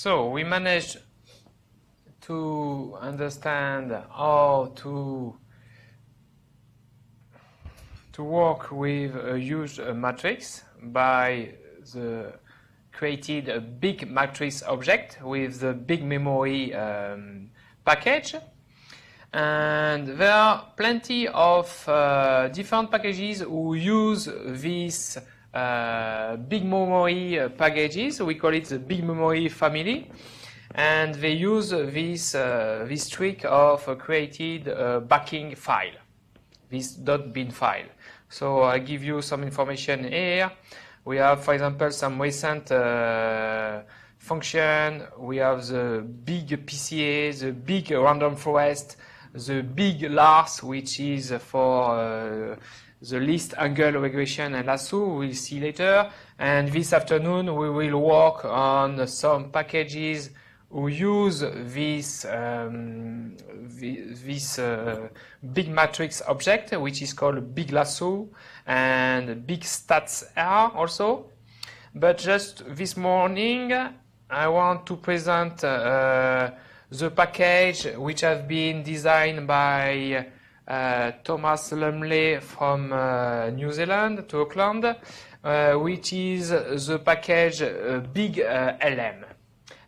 So we managed to understand how to work with a huge matrix by created a big matrix object with the big memory package. And there are plenty of different packages who use these big memory packages. We call it the big memory family. And they use this trick of created backing file, this .bin file. So I give you some information here. We have, for example, some recent function. We have the big PCA, the big random forest, the big LARS, which is for the list angle regression and lasso. We'll see later. And this afternoon, we will work on some packages who use this big matrix object, which is called big lasso and big stats R also. But just this morning, I want to present the package which has been designed by Thomas Lumley from New Zealand to Auckland, which is the package big LM.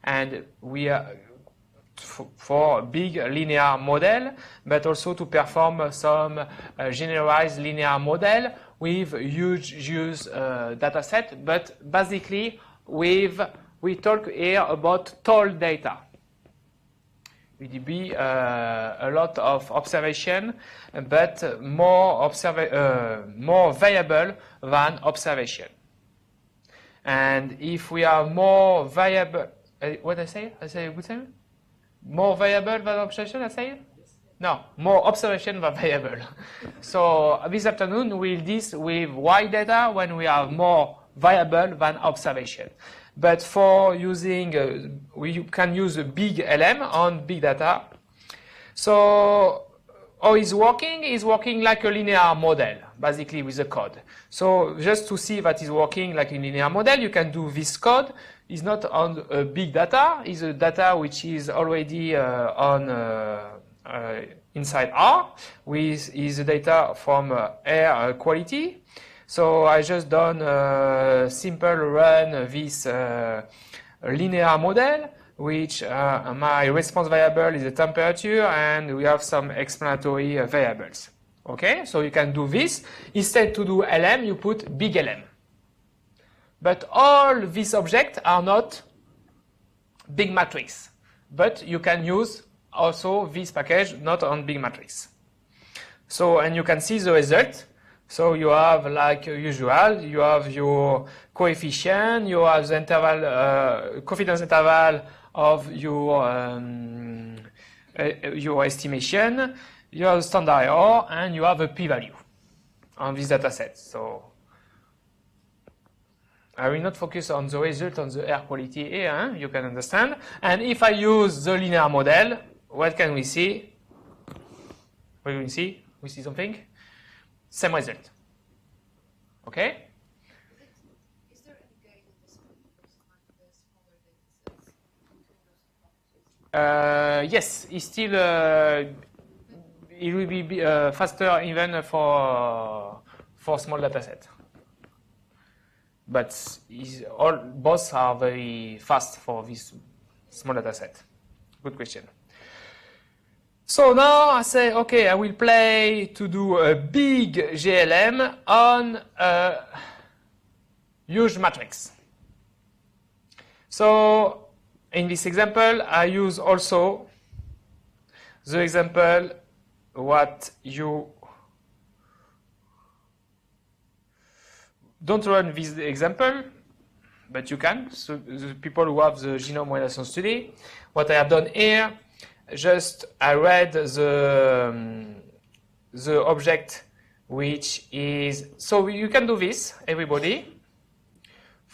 And we are for big linear model, but also to perform some generalized linear model with huge data set. But basically, we talk here about tall data. It will be a lot of observation, but more variable than observation. And if we are more variable, what I say? I say a good thing? More variable than observation, I say? Yes. No, more observation than variable. So this afternoon we'll deal with Y data when we have more variable than observation. But for using, we can use a big LM on big data. So how is working? It's working like a linear model, basically with the code. So just to see that it's working like a linear model, you can do this code. It's not on big data. It's a data which is already on inside R, with is the data from air quality. So I just done a simple run this linear model, which my response variable is the temperature, and we have some explanatory variables. Okay, so you can do this. Instead to do LM, you put big LM. But all these objects are not big matrix. But you can use also this package not on big matrix. So, and you can see the result. So you have, like usual, you have your coefficient, you have the interval, confidence interval of your estimation, you have the standard error, and you have a p-value on this data set. So I will not focus on the result on the air quality here, you can understand. And if I use the linear model, what can we see? What do we see? We see something? Same result. Okay? Is there any gate in this like the smaller data sets? Yes, it's still it will be faster even for small data set. But both are very fast for this small data set. Good question. So now I say, okay, I will play to do a big GLM on a huge matrix. So in this example, I use also the example what you don't run this example, but you can. So the people who have the genome modulation study, what I have done here, just I read the object which is, so you can do this, everybody,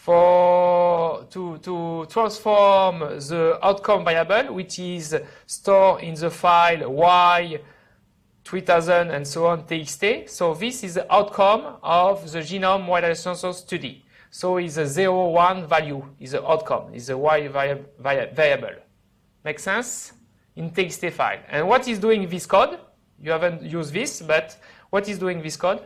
to transform the outcome variable, which is stored in the file y 3000 and so on txt. So this is the outcome of the genome modulation study. So it's a 0, 1 value, is the outcome, is a y variable. Make sense? In TXT file. And what is doing this code? You haven't used this, but what is doing this code?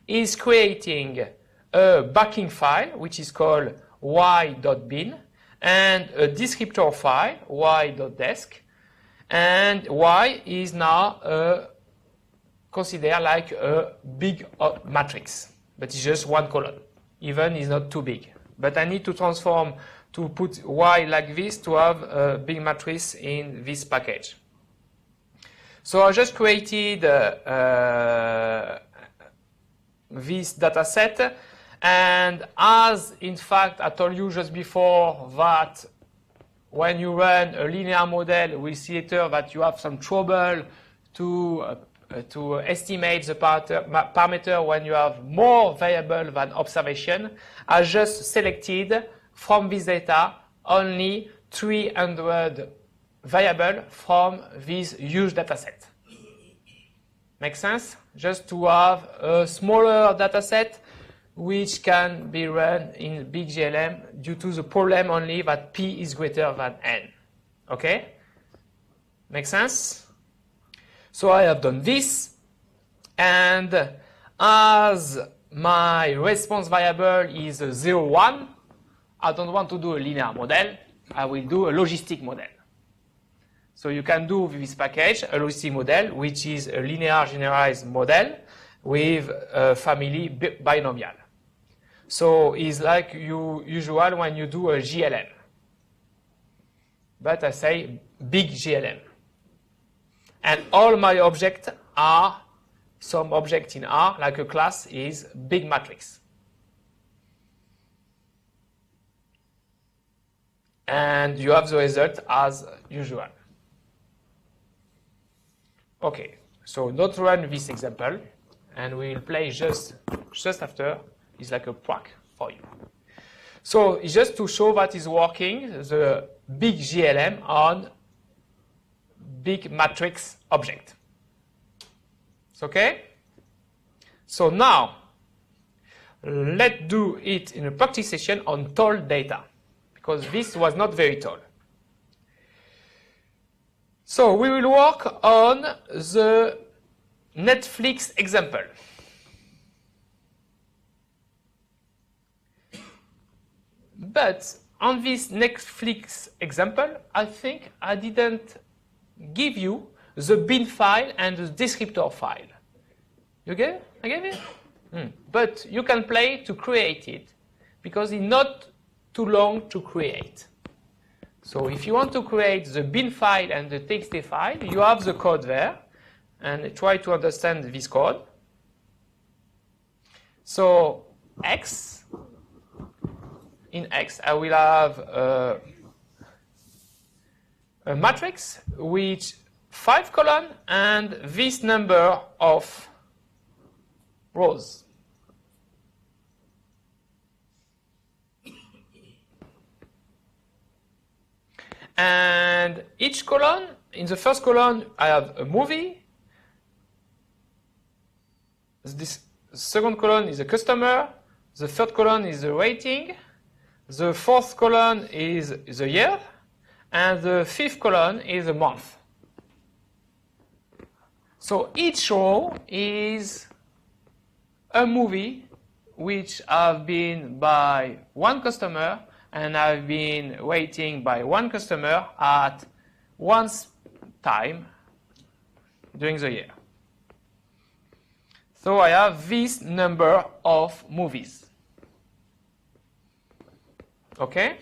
Is creating a backing file, which is called y.bin, and a descriptor file, y.desk, and y is now considered like a big matrix, but it's just one column. Even is not too big. But I need to transform to put y like this to have a big matrix in this package. So I just created this data set, and as in fact I told you just before that when you run a linear model, we'll see later that you have some trouble to estimate the parameter when you have more variable than observation. I just selected from this data only 300 variable from this huge data set. Make sense? Just to have a smaller data set which can be run in big GLM due to the problem only that P is greater than N. Okay? Make sense? So I have done this, and as my response variable is 0, 1, I don't want to do a linear model, I will do a logistic model. So you can do with this package a logistic model, which is a linear generalized model with a family binomial. So it's like usual when you do a GLM. But I say big GLM. And all my objects are, some object in R, like a class, is big matrix. And you have the result as usual. Okay, so not run this example, and we'll play just after. It's like a prank for you. So it's just to show that it's working, the big GLM on big matrix object. It's okay? So now, let's do it in a practice session on tall data, because this was not very tall. So we will work on the Netflix example. But on this Netflix example, I think I didn't give you the bin file and the descriptor file. You get it? I gave it? But you can play to create it, because it's not too long to create. So if you want to create the bin file and the TXT file, you have the code there, and try to understand this code. So in X, I will have a matrix with 5 columns and this number of rows. And each column, in the first column, I have a movie. This second column is a customer. The third column is the rating. The fourth column is the year. And the fifth column is a month. So each row is a movie which have been by one customer, and I've been waiting by one customer at one time during the year. So I have this number of movies. Okay?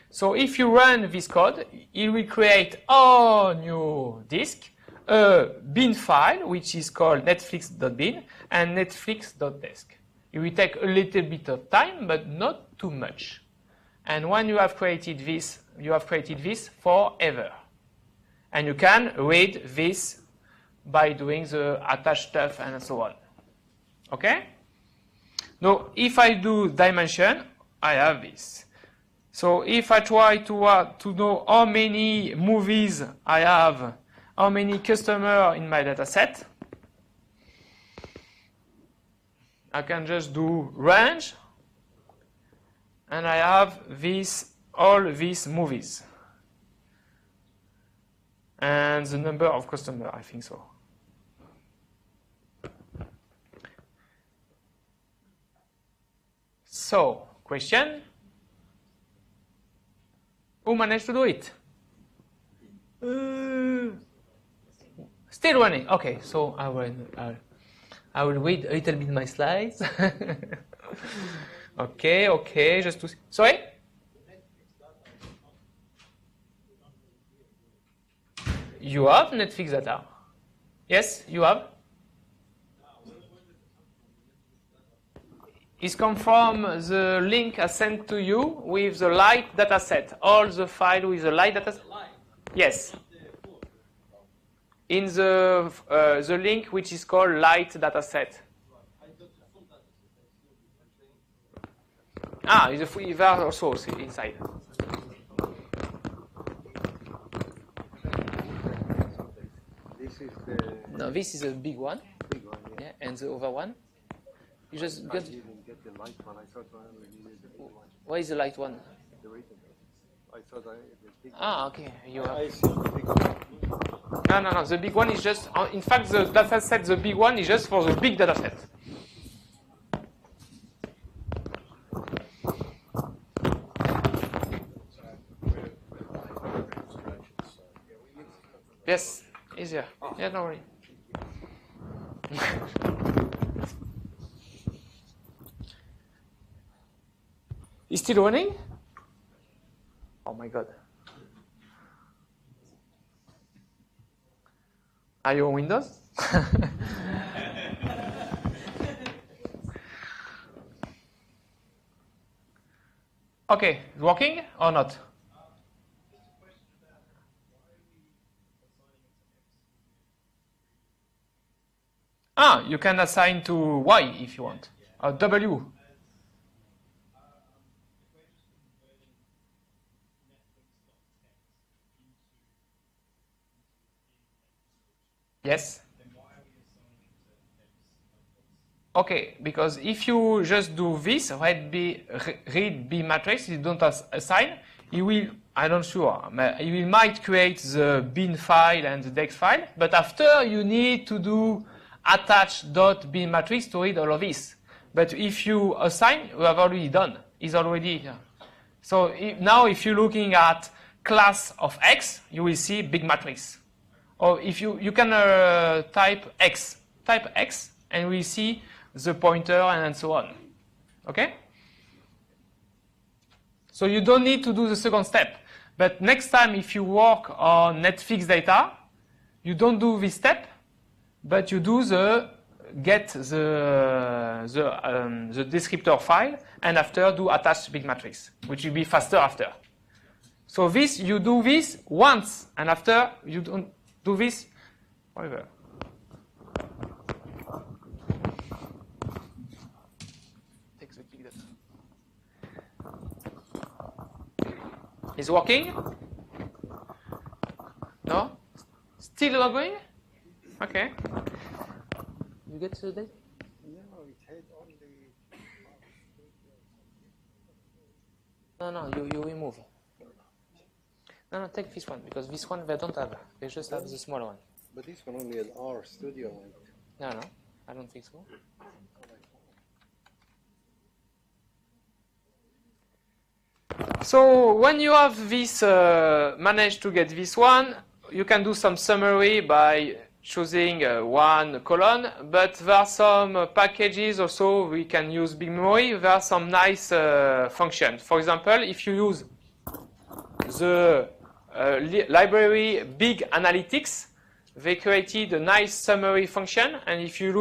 So if you run this code, it will create on your disk a bin file, which is called netflix.bin and netflix.desk. It will take a little bit of time, but not too much. And when you have created this, you have created this forever. And you can read this by doing the attached stuff and so on. Okay? Now, if I do dimension, I have this. So if I try to know how many movies I have, how many customers in my data set, I can just do range and I have all these movies. And the number of customers, I think so. So, question. Who managed to do it? Still running. Okay, so I will read a little bit my slides. Okay, just to see. Sorry? You have Netflix data. Yes, you have. It's come from the link I sent to you with the light data set. All the file with the light data set. Yes. In the link which is called light data set. Ah, is a free var also inside. This is the No, this is a big one. big one. Yeah. Yeah, and the other one. You just I got. didn't get the light one. I thought I only needed the big one. What is the light one? The written. I thought the big Ah, okay. You have. I see the big one. No. The big one is just. In fact, the data set, the big one is just for the big data set. Yes, easier. Yeah, don't worry. Is still running? Oh my god. Are you on Windows? Okay, working or not? Ah, you can assign to Y if you want, or W. Yes? Okay, because if you just do this, read B matrix, you don't assign, it will, I'm not sure, it might create the bin file and the dex file, but after you need to do attach.bin matrix to read all of this. But if you assign, you have already done. It's already here. So now if you're looking at class of X, you will see big matrix. Or if you can type X, and we see the pointer and so on. Okay? So you don't need to do the second step. But next time if you work on Netflix data, you don't do this step, but you do the get the descriptor file, and after do attach big matrix, which will be faster after. So this, you do this once, and after you don't do this, whatever. Take the big data. Is working? No? Still not going? Okay. You get to that? No, it had only. No, you remove. No, take this one, because this one they don't have. They just have the smaller one. But this one only had R Studio on it. No, I don't think so. So when you have this, managed to get this one, you can do some summary by choosing one column, but there are some packages also we can use big memory. There are some nice functions. For example, if you use the library Big Analytics, they created a nice summary function, and if you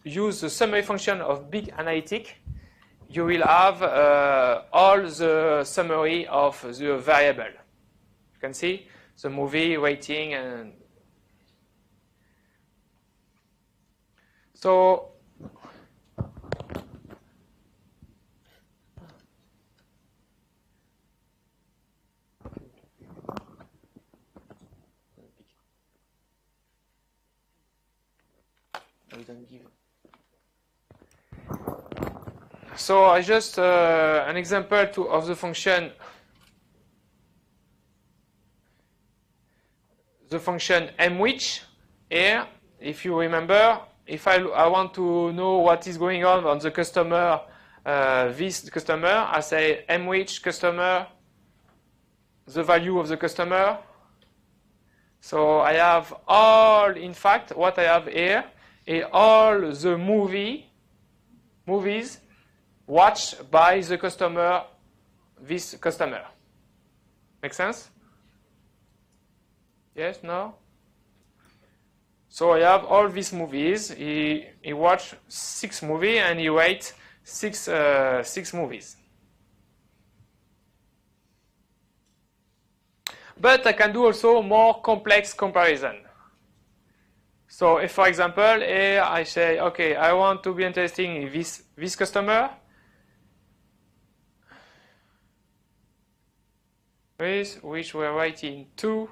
use the summary function of Big Analytic, you will have all the summary of the variable. You can see the movie, rating, and so I don't give. So I just an example of the function. The function mwhich here, if you remember, if I want to know what is going on the customer, this customer, I say mwhich customer, the value of the customer. So I have all, in fact, what I have here is all the movies watched by the customer, this customer. Make sense? Yes, no? So I have all these movies. He watched 6 movies and he rated 6 movies. But I can do also more complex comparison. So if, for example, here I say, okay, I want to be interested in this customer, which were rating 2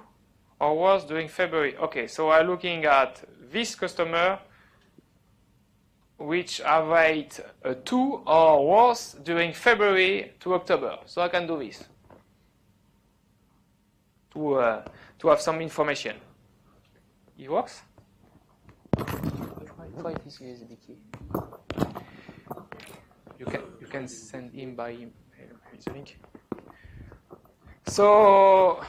or worse during February. Okay, so I'm looking at this customer, which have rate 2 or worse during February to October. So I can do this to have some information. It works? Try this USB key. You can send him by email. Here's the link. So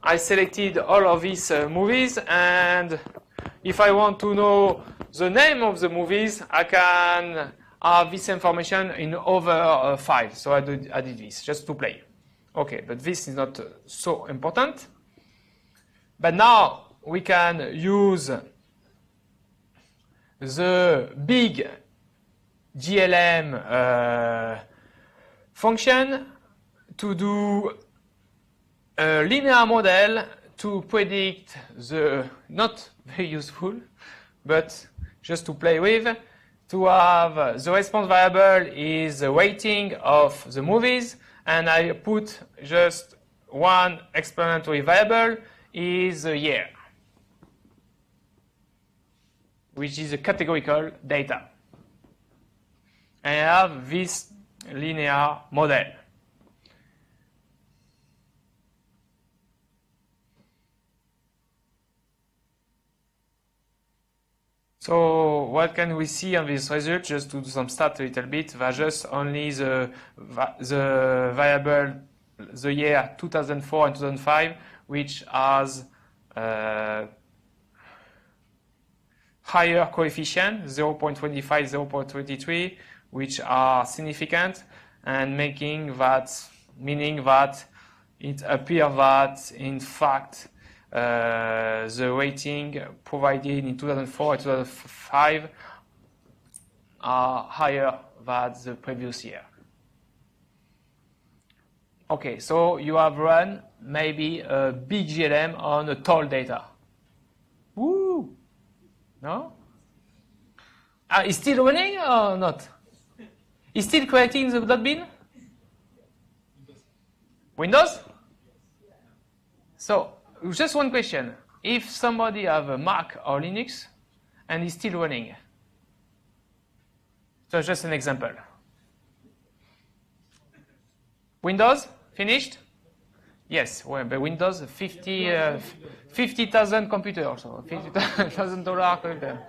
I selected all of these movies, and if I want to know the name of the movies, I can have this information in other files. So I did this just to play. Okay, but this is not so important. But now we can use the big GLM function to do a linear model to predict the, not very useful, but just to play with, to have the response variable is the rating of the movies, and I put just one explanatory variable is the year, which is a categorical data. And I have this linear model. So what can we see on this result? Just to do some stats a little bit, there's just only the variable, the year 2004 and 2005, which has higher coefficient, 0.25, 0.23, which are significant, and meaning that it appears that, in fact, the rating provided in 2004 and 2005 are higher than the previous year. Okay, so you have run maybe a big GLM on a tall data. Woo! No? Is still running or not? Is still creating the .bin? Windows? So, just one question. If somebody have a Mac or Linux and is still running, so just an example. Windows finished? Yes, well, but Windows 50,000 computers, so $50,000 computer.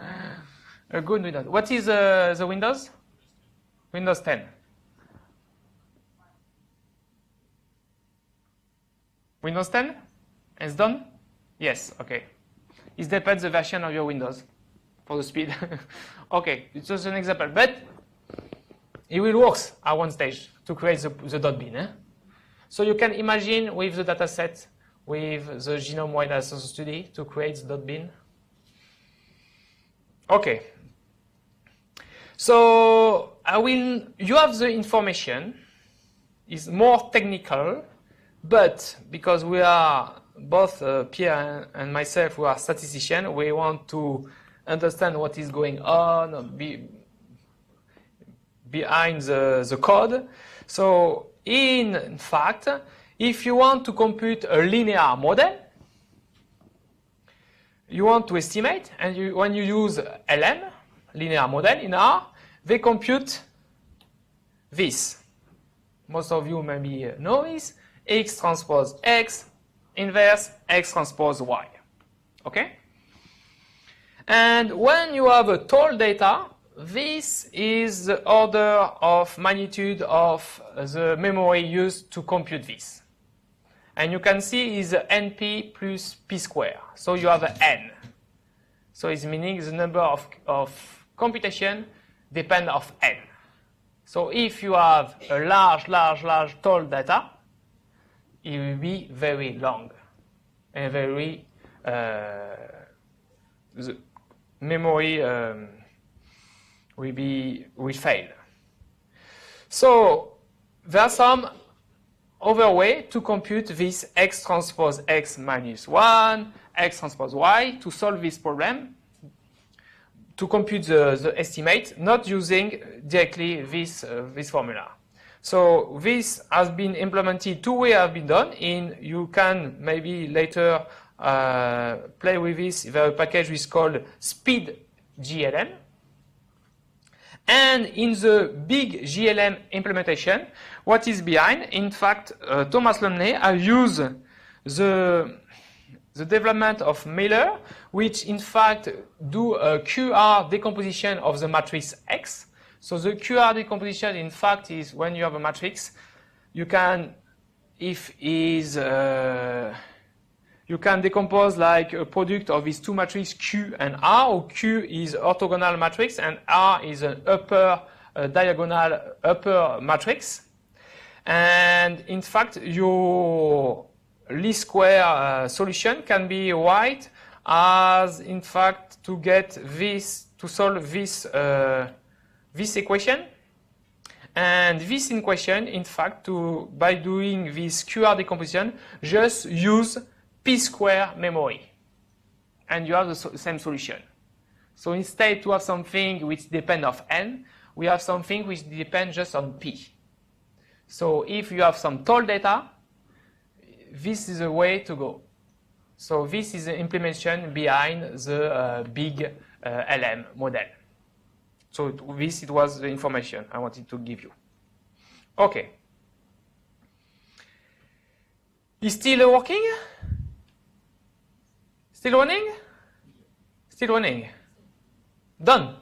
A good Windows. What is the Windows? Windows 10. Windows 10? It's done? Yes, okay. It depends the version of your Windows for the speed. Okay, it's just an example, but it will work at one stage to create the .bin. Eh? So you can imagine with the dataset, with the genome-wide data study to create the .bin. Okay. So you have the information. It's more technical, but because we are both Pierre and myself, we are statisticians, we want to understand what is going on behind the code. So in fact, if you want to compute a linear model, you want to estimate, and when you use LM, linear model in R, they compute this. Most of you maybe know this. X transpose X inverse X transpose Y. Okay? And when you have a tall data, this is the order of magnitude of the memory used to compute this. And you can see is NP plus P square. So you have an N. So it's meaning the number of computation depend of N. So if you have a large tall data, it will be very long and very the memory will fail. So there are some other way to compute this X transpose X minus 1, X transpose Y to solve this problem, to compute the estimate, not using directly this formula. So this has been implemented, two ways have been done. You can maybe later play with this. There is a package which is called Speed GLM. And in the big GLM implementation, what is behind? In fact, Thomas Lumley has used the development of Mailer, which in fact do a QR decomposition of the matrix X. So the QR decomposition, in fact, is when you have a matrix, you can, you can decompose like a product of these two matrices Q and R, or Q is orthogonal matrix and R is an upper diagonal upper matrix. And in fact, your least square solution can be write as, in fact, to get this, to solve this, this equation. And this equation, in fact, by doing this QR decomposition, just use P square memory. And you have the same solution. So instead to have something which depends on N, we have something which depends just on P. So if you have some tall data, this is the way to go. So this is the implementation behind the big LM model. So it was the information I wanted to give you. Okay. Is still working? Still running? Still running. Done.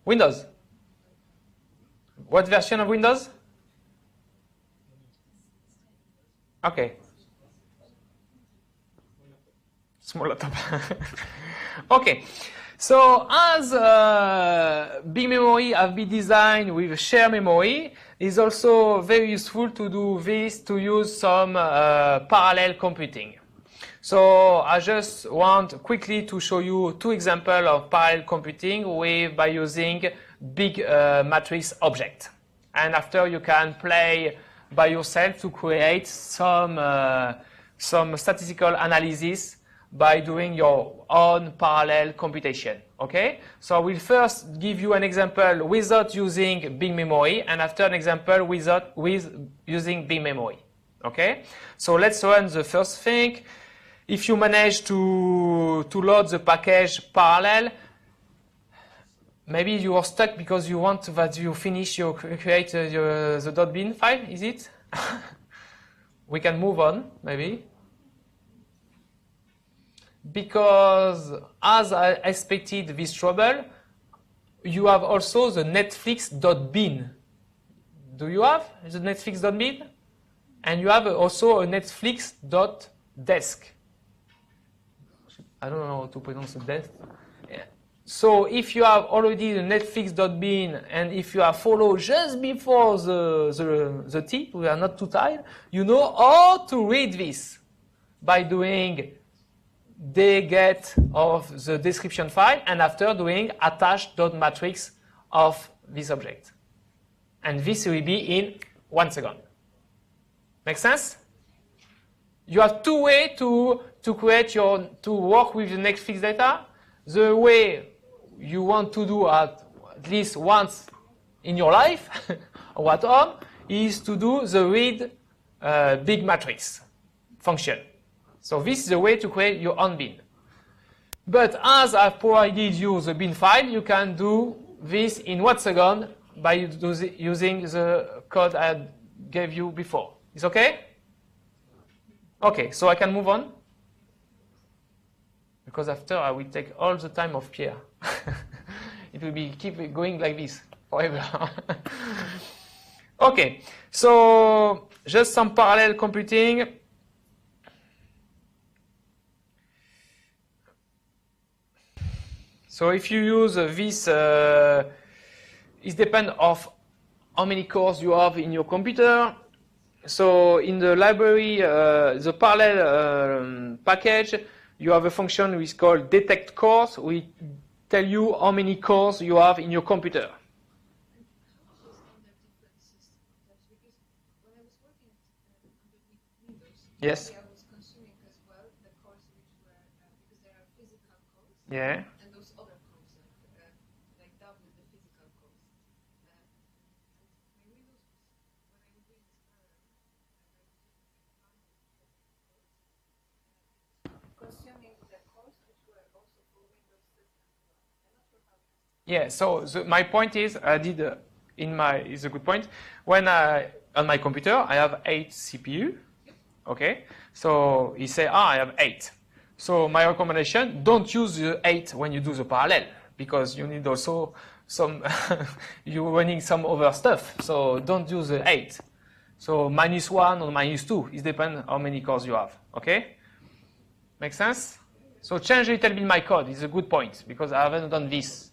Windows. What version of Windows? Okay. Small laptop. Okay. So as big memory have been designed with shared memory, it's also very useful to do this, to use some parallel computing. So I just want quickly to show you two examples of parallel computing by using big matrix object. And after you can play by yourself to create some statistical analysis by doing your own parallel computation. Okay? So I will first give you an example without using big memory, and after an example with using big memory. Okay? So let's run the first thing. If you manage to load the package parallel, maybe you are stuck because you want that you finish create the .bin file, is it? We can move on, maybe. Because as I expected this trouble, you have also the Netflix.bin. Do you have the Netflix.bin? And you have also a Netflix.desk. I don't know how to pronounce the desk. Yeah. So if you have already the Netflix.bin and if you have followed just before the T, we are not too tired, you know how to read this by doing get of the description file and after doing attach.matrix of this object. And this will be in 1 second. Make sense? You have two ways to work with the Netflix data. The way you want to do at least once in your life or at home is to do the read big matrix function. So this is the way to create your own bin. But as I've provided you the bin file, you can do this in 1 second by using the code I gave you before. Is okay? Okay, so I can move on? Because after I will take all the time of Pierre. It will be keep going like this forever. Okay, so just some parallel computing. So if you use this, it depends of how many cores you have in your computer. So in the library, the parallel package, you have a function which is called detect cores. We tell you how many cores you have in your computer. Yes. I was consuming as well the cores which were because there are physical cores. Yeah. And those other cores like that with the physical cores. My Windows when I was doing this consuming the cores which were also for Windows system as well. I'm not sure how. Yeah. So my point is, I did is a good point. When on my computer I have 8 CPU. Okay, so he say, I have 8. So my recommendation, don't use the 8 when you do the parallel, because you need also some, you're running some other stuff. So don't use the 8. So -1 or -2, it depends how many cores you have. Okay, make sense? So change a little bit my code. It's a good point, because I haven't done this,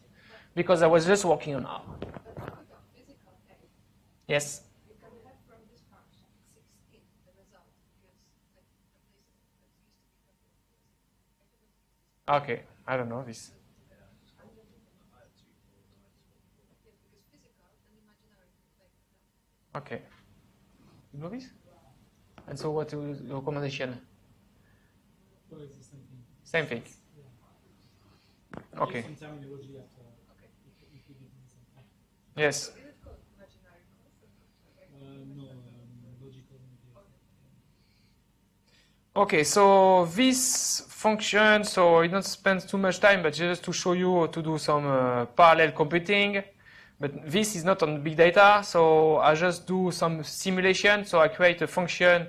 because I was just working on R. Yes. Okay, I don't know this. Okay. You know this? And so what is your recommendation? Well, it's the same thing. Same thing. Yeah. Okay. Some terminology after if you give me some time. Yes. No, logical. Okay, so this function, so I don't spend too much time, but just to show you how to do some parallel computing. But this is not on big data, so I just do some simulation. So I create a function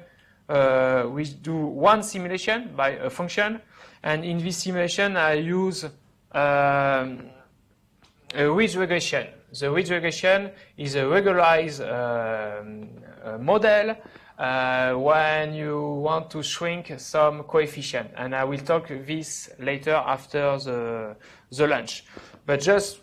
which do one simulation by a function. And in this simulation, I use a ridge regression. The ridge regression is a regularized model when you want to shrink some coefficient. And I will talk this later after the lunch. But just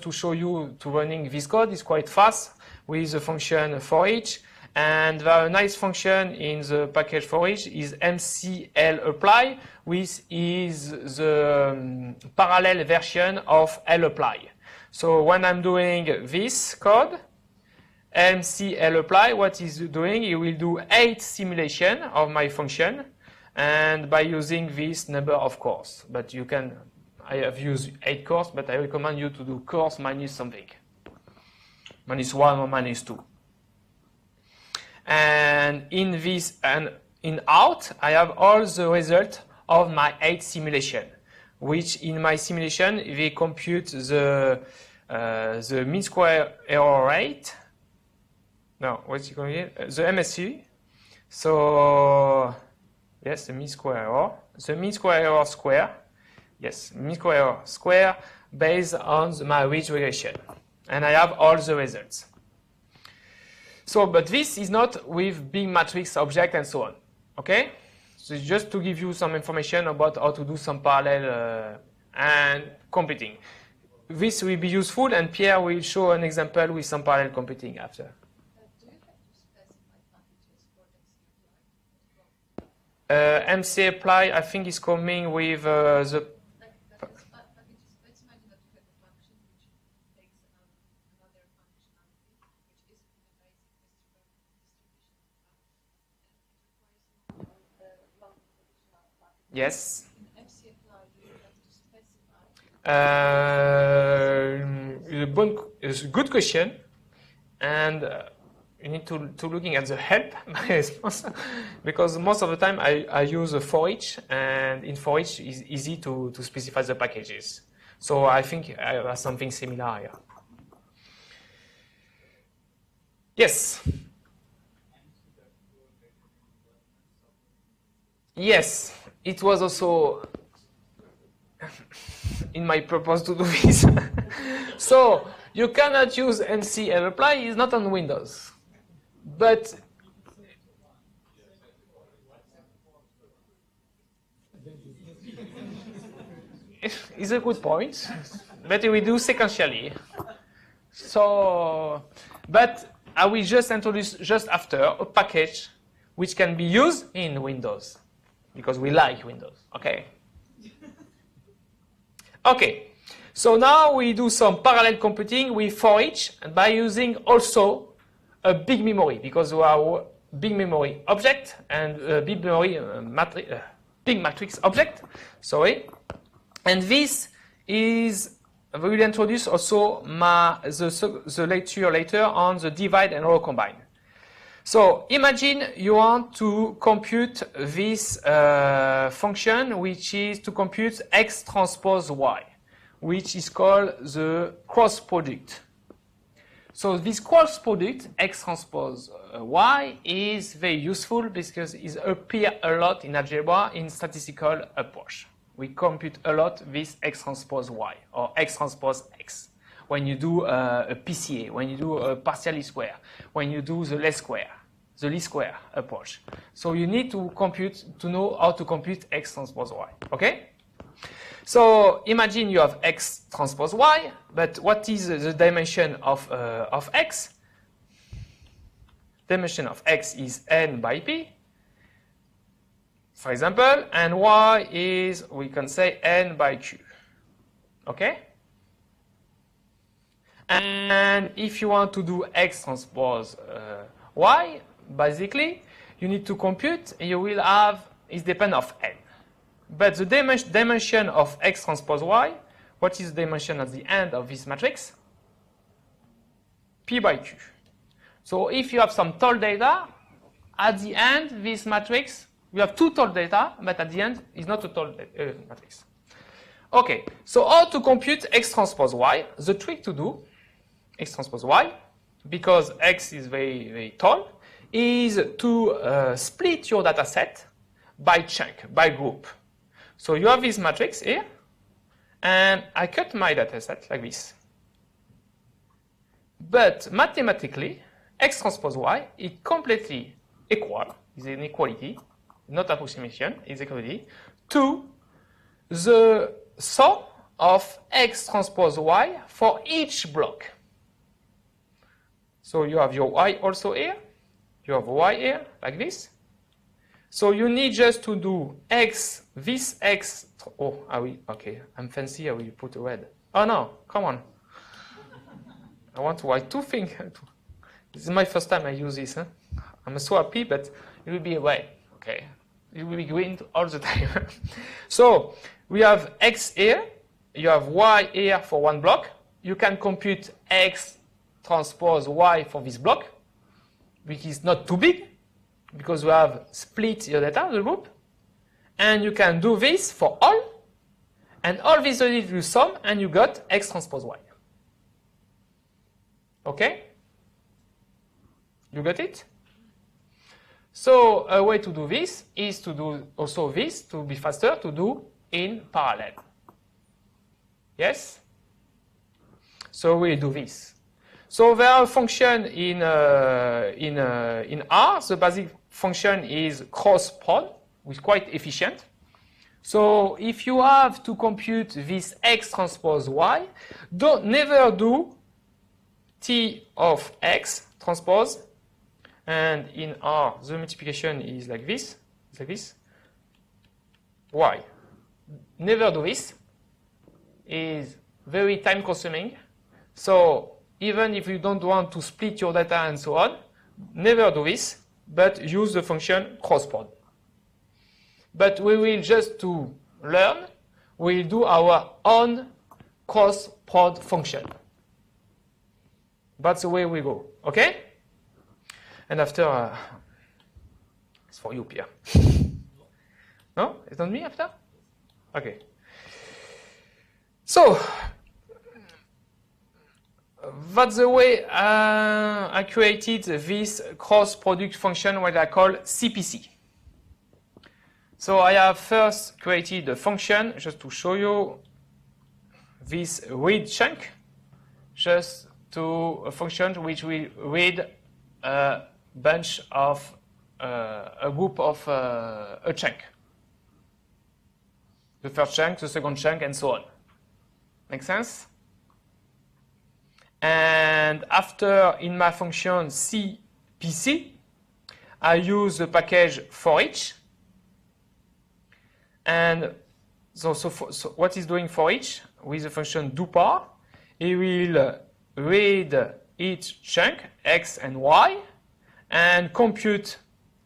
to show you to running this code is quite fast with the function for each. And the nice function in the package for each is mclapply, which is the parallel version of lapply. So when I'm doing this code, mclapply, what is doing, it will do 8 simulation of my function, and by using this number of cores. But you can, I have used 8 cores, but I recommend you to do cores minus something, -1 or -2. And in this and in out, I have all the result of my 8 simulation, which in my simulation they compute the mean square error rate. No, what's it called here? The MSE. So yes, the mean square error. The mean square error square. Yes, mean square error square based on my ridge regression, and I have all the results. So, but this is not with big matrix object and so on. Okay? So it's just to give you some information about how to do some parallel and computing. This will be useful, and Pierre will show an example with some parallel computing after. Do you have to specify packages for mclapply, I think, is coming with the. packages? Let's imagine that you have a function which takes another functionality, which is in the basic distribution and it requires long conditional package. Yes. In mclapply, do you have to specify? It's a good question, and you need to looking at the help response, because most of the time I use a for each, and in for each is easy to specify the packages. So I think I have something similar here. Yes. Yes, it was also in my purpose to do this. So you cannot use NC and apply, it's not on Windows. But it's a good point. But we do sequentially. So, but I will just introduce just after a package which can be used in Windows because we like Windows. Okay. Okay. So now we do some parallel computing with for each by using also a big memory because we are big memory object and big memory big matrix object. Sorry. And this is, we will introduce also the lecture later on the divide and recombine. So imagine you want to compute this function, which is to compute x transpose y, which is called the cross product. So this cross product, x transpose y, is very useful because it appears a lot in algebra in statistical approach. We compute a lot this x transpose y or x transpose x. When you do a PCA, when you do a partially square, when you do the least square approach. So you need to compute, to know how to compute x transpose y, okay? So imagine you have x transpose y, but what is the dimension of x? Dimension of x is n by p, for example, and y is, we can say, n by q, okay? And if you want to do x transpose y, basically, you need to compute, you will have, it depends of n. But the dimension of x transpose y, what is the dimension at the end of this matrix? P by q. So if you have some total data, at the end, this matrix, we have two total data, but at the end, it's not a total matrix. Okay, so how to compute x transpose y? The trick to do x transpose y, because x is very, very tall, is to split your data set by chunk, by group. So you have this matrix here, and I cut my data set like this. But mathematically, x transpose y is completely equal, is an equality, not approximation, is equality, to the sum of x transpose y for each block. So you have your y also here, you have y here, like this. So you need just to do x, this x, oh, okay, I'm fancy, I will put a red. Oh no, come on. I want to write two things. This is my first time I use this. Huh? I'm so happy, but it will be red, okay. It will be green all the time. So we have x here, you have y here for one block. You can compute x transpose y for this block, which is not too big, because we have split your data, the group. And you can do this for all, and all this you sum, and you got x transpose y. Okay? You got it? So a way to do this is to do also this, to be faster, to do in parallel. Yes? So we do this. So there are functions in R. The basic function is cross prod, which is quite efficient. So if you have to compute this x transpose y, never do T of x transpose. And in R, the multiplication is like this, Why? Never do this. Is very time consuming. So even if you don't want to split your data and so on, never do this, but use the function cross prod. But we will just to learn, we'll do our own cross prod function. That's the way we go, okay? And after, it's for you, Pierre. No? It's not me after? Okay. So, that's the way I created this cross-product function, what I call CPC. So I have first created a function just to show you this read chunk, just to a function which will read a bunch of a group of a chunk. The first chunk, the second chunk, and so on. Make sense? And after, in my function CPC, I use the package for each. And so what is doing for each with the function doPar? It will read each chunk, x and y, and compute.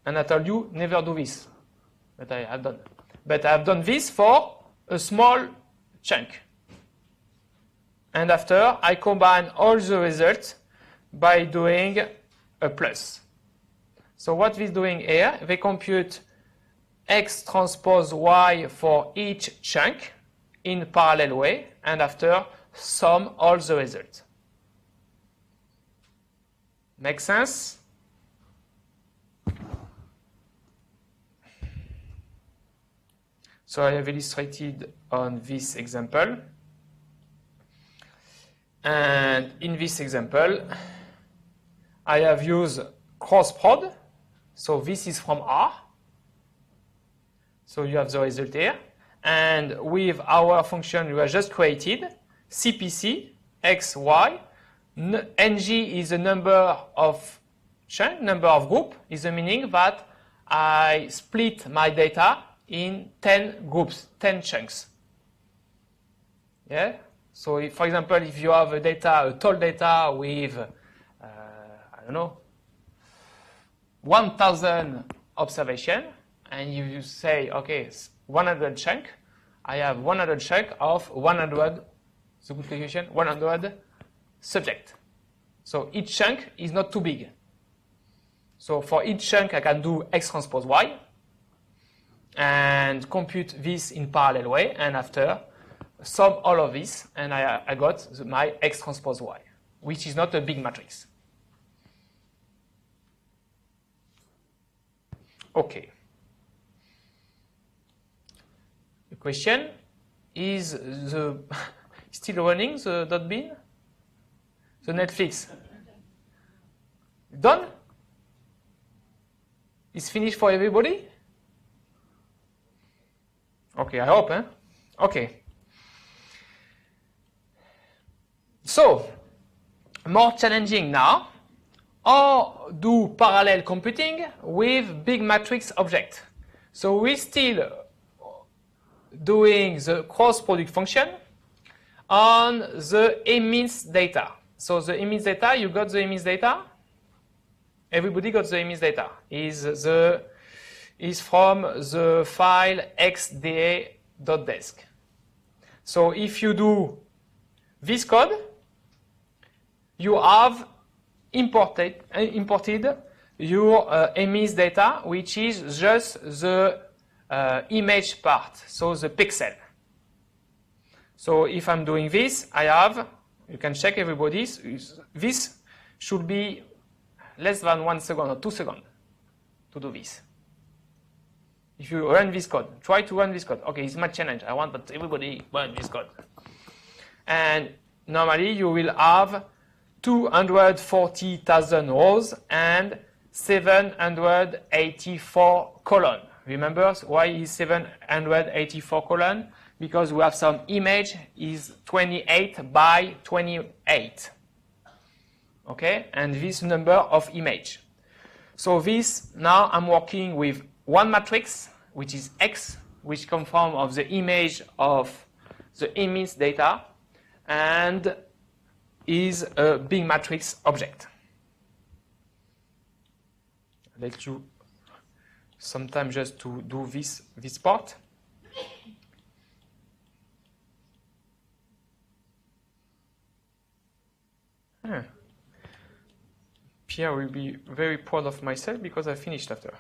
And I told you, never do this, but I have done. But I have done this for a small chunk. And after, I combine all the results by doing a plus. So what is doing here, they compute x transpose y for each chunk in parallel way, and after, sum all the results. Make sense? So I have illustrated on this example. And in this example, I have used cross-prod. So this is from R. So you have the result here. And with our function we have just created, CPC, X, Y, NG is the number of chunk, number of group, is the meaning that I split my data in 10 groups, 10 chunks. Yeah? So if, for example, if you have a total data with, I don't know, 1,000 observation, and you say, okay, 100 chunk, I have 100 chunk of 100, it's a good calculation, 100 subject. So each chunk is not too big. So for each chunk, I can do X transpose Y, and compute this in parallel way, and after sum all of this, and I got my X transpose Y, which is not a big matrix. Okay. The question is still running the .bin? The Netflix? Done? It's finished for everybody? Okay, I hope, eh? Okay. So, more challenging now, or do parallel computing with big matrix object. So we're still doing the cross-product function on the emits data. So the emits data, you got the emits data? Everybody got the emits data. Is from the file xda.desc. So if you do this code, you have imported your emits data, which is just the image part, so the pixel. So if I'm doing this, I have, you can check everybody's, this should be less than 1 second or 2 seconds to do this. If you run this code, try to run this code. Okay, it's my challenge. I want that everybody run this code. And normally you will have 240,000 rows and 784 columns. Remember why is 784 columns? Because we have some image is 28 by 28. Okay, and this number of image. So this, now I'm working with one matrix, which is X, which comes from of the image of the emits data, and is a big matrix object. I'll let you sometime just to do this part. Pierre will be very proud of myself because I finished after.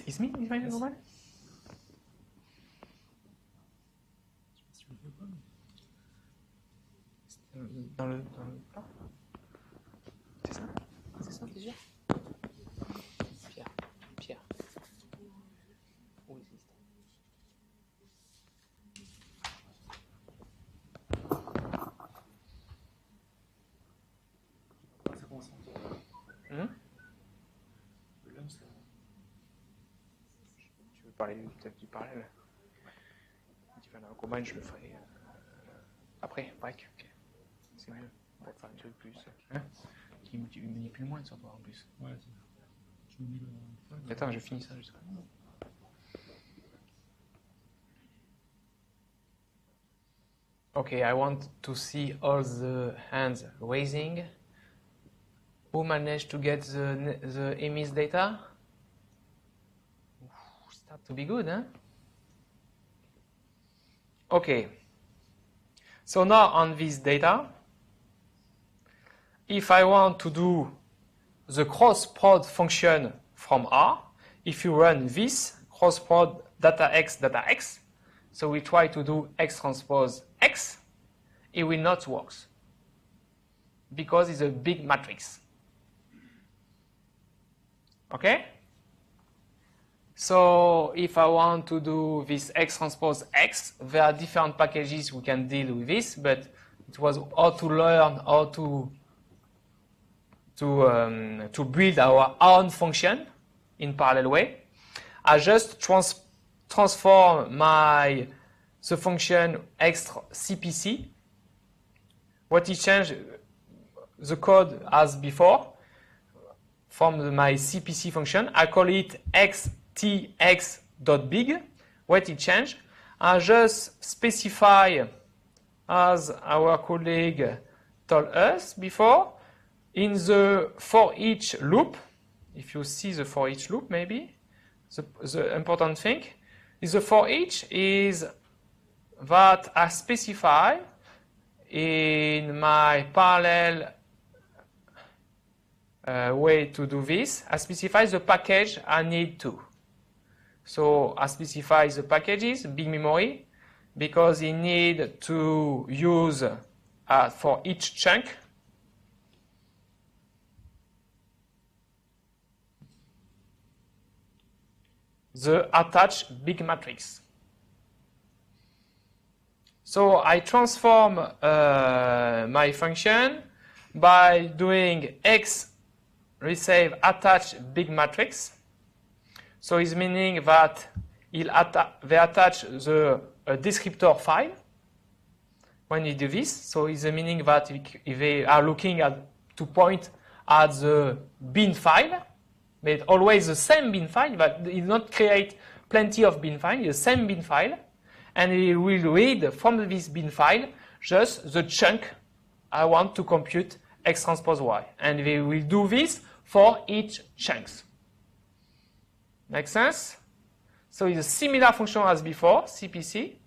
Is me? Is mine normal? parler peut-être du parallèle. Un combine, je le ferai après, break. Okay. C'est mieux pour faire un truc plus. Hein, qui manipule moins sur toi en plus. Ouais, je me mets le... Attends, je finis ça juste. Okay, I want to see all the hands raising. Who managed to get the emis data? Start to be good, huh? Okay. So now on this data, if I want to do the cross-prod function from R, if you run this cross-prod data x, so we try to do x transpose x, it will not work because it's a big matrix. Okay? So if I want to do this x transpose x, there are different packages we can deal with this, but it was how to learn how to build our own function in parallel way. I just transform the function x CPC. What is changed, the code as before, from my CPC function, I call it xtx.big. What it changed, I just specify, as our colleague told us before, in the for each loop, if you see the for each loop maybe, the important thing is the for each is that I specify in my parallel way to do this. I specify the package I need to. So I specify the packages, big memory, because you need to use for each chunk the attached big matrix. So I transform my function by doing x receive attach big matrix. So it's meaning that they attach the descriptor file when you do this. So it's meaning that if they are looking to point at the bin file, but always the same bin file, but it not create plenty of bin file, the same bin file, and it will read from this bin file just the chunk I want to compute x transpose y. And we will do this for each chunks. Make sense? So it's a similar function as before, CPC,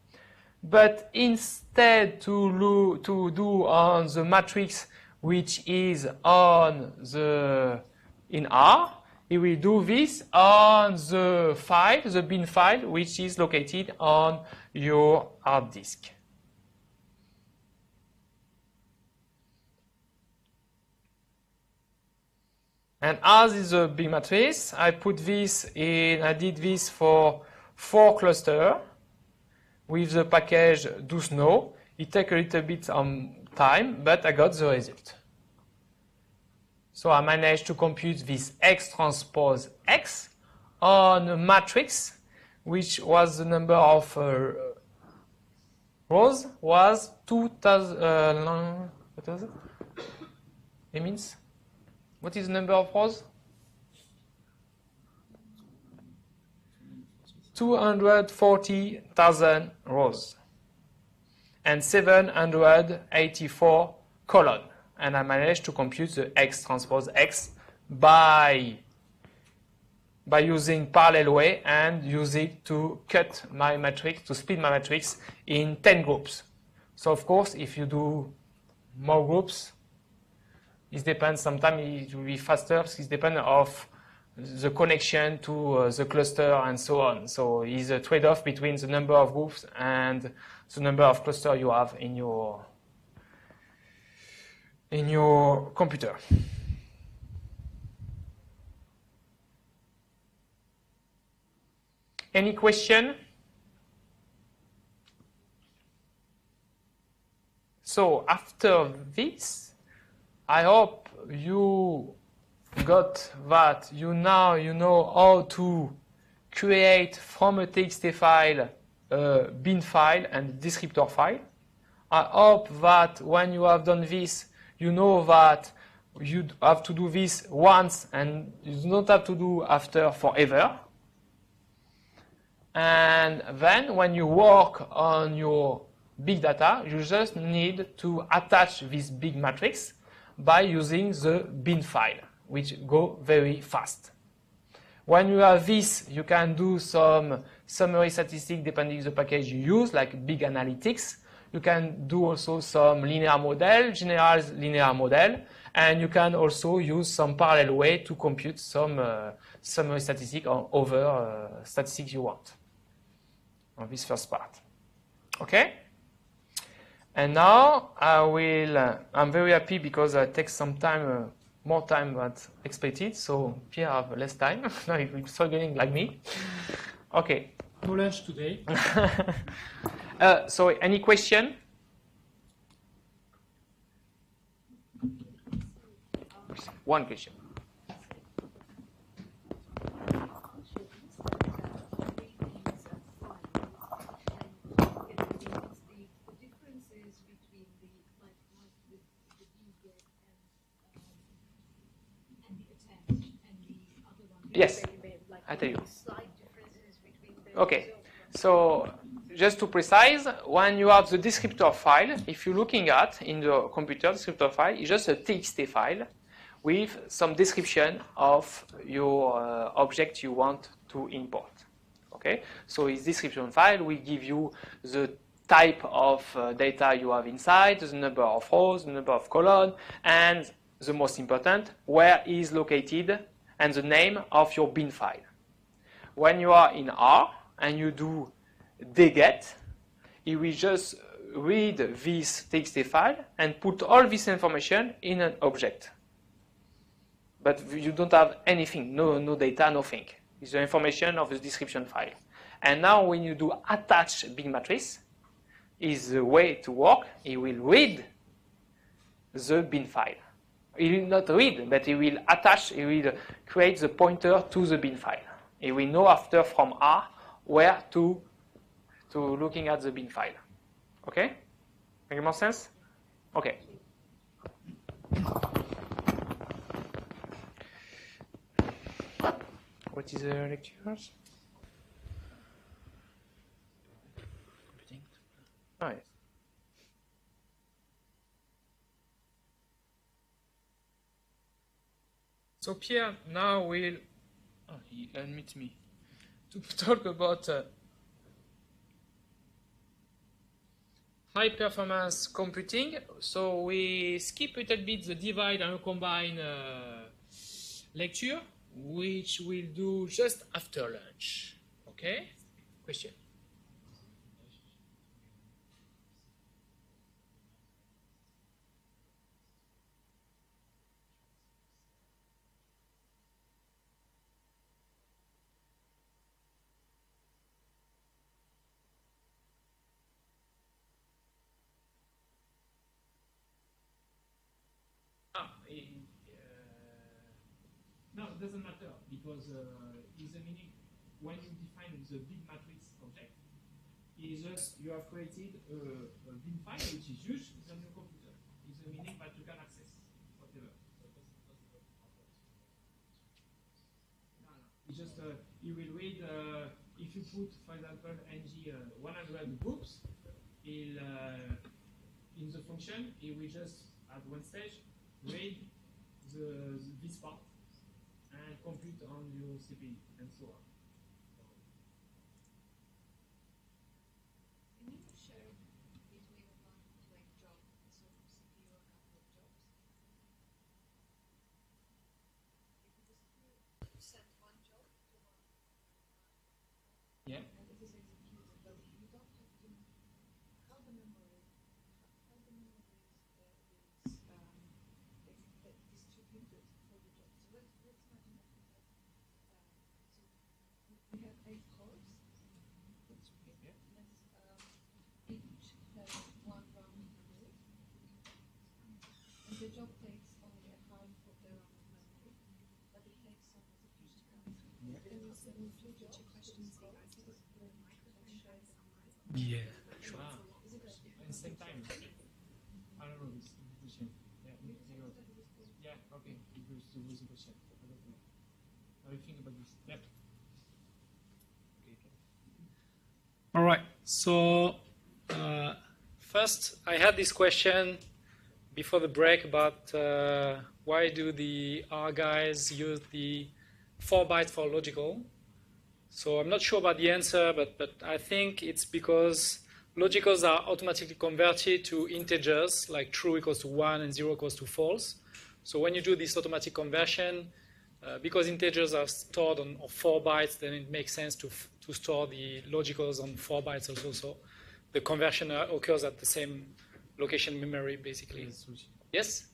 but instead to do on the matrix which is on in R, it will do this on the file, the bin file, which is located on your hard disk. And as is a big matrix, I put this in, I did this for 4 clusters with the package do snow. It takes a little bit of time, but I got the result. So I managed to compute this x transpose x on a matrix, which was the number of rows was 2000. What was it? It means. What is the number of rows? 240,000 rows and 784 columns. And I managed to compute the x transpose x by using parallel way and use it to cut my matrix, to split my matrix in 10 groups. So of course, if you do more groups, it depends. Sometimes it will be faster. It depends of the connection to the cluster and so on. So it's a trade-off between the number of groups and the number of clusters you have in your computer. Any question? So after this, I hope you got that. You know how to create from a TXT file a bin file and a descriptor file. I hope that when you have done this, you know that you have to do this once and you do not have to do after forever. And then when you work on your big data, you just need to attach this big matrix by using the bin file, which go very fast. When you have this, you can do some summary statistics depending on the package you use, like big analytics. You can do also some linear model, general linear model, and you can also use some parallel way to compute some summary statistic or other statistics you want on this first part. Okay? And now I'm very happy because it takes some time, more time than expected, so Pierre have less time. Now he's struggling like me. Okay. No lunch today. So any question? One question. Yes, I tell you. Okay, so just to precise, when you have the descriptor file, if you're looking at in the computer, descriptor file is just a TXT file with some description of your object you want to import. Okay, so this description file will give you the type of data you have inside, the number of rows, the number of columns, and the most important, where is located and the name of your bin file. When you are in R and you do dget, it will just read this TXT file and put all this information in an object. But you don't have anything, no data, nothing. It's the information of the description file. And now when you do attach big matrix, is the way to work. It will read the bin file. It will not read, but it will attach, it will create the pointer to the bin file. It will know after from R where to looking at the bin file. Okay? Make more sense? Okay. What is the lectures? Oh, yes. So Pierre now will he unmute me to talk about high performance computing. So we skip a little bit the divide and combine lecture, which we'll do just after lunch. Okay? Question? No, it doesn't matter because is the meaning when you define the big matrix object, is just you have created a bin file which is used on your computer. Is the meaning that you can access whatever. No. It's just you will read if you put, for example, ng 100 groups, in the function it will just at one stage read this part and compute on your CPU and so on. Can you share between one like job, so CPU a couple of jobs? If you just set one job to one, Yeah. and it is executed, but you don't have to how the memory is distributed for the job. So let's imagine that we have 8 cores. Each has one RAM memory, and the job takes only a half of the RAM memory, but it takes some execution time. Yeah, sure. At the same time, I don't know, this question. Yeah, okay, because there was a question. How do you think about this? Yeah. All right, so first I had this question before the break about why do the R guys use the 4 bytes for logical. So I'm not sure about the answer, but I think it's because logicals are automatically converted to integers, like true equals to 1 and 0 equals to false. So when you do this automatic conversion, because integers are stored on 4 bytes, then it makes sense to store the logicals on 4 bytes also. So the conversion occurs at the same location memory, basically. Yes?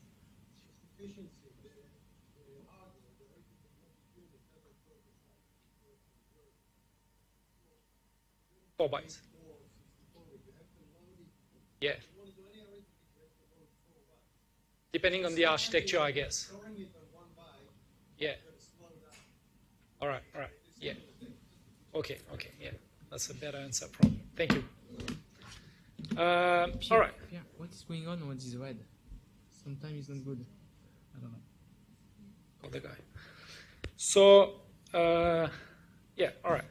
4 bytes. Yeah. Depending on the architecture, I guess. Yeah. All right. Yeah. Okay. Yeah. That's a better answer, probably. Thank you. All right. Yeah, what is going on with this red? Sometimes it's not good. I don't know. Call the guy. So, yeah, all right.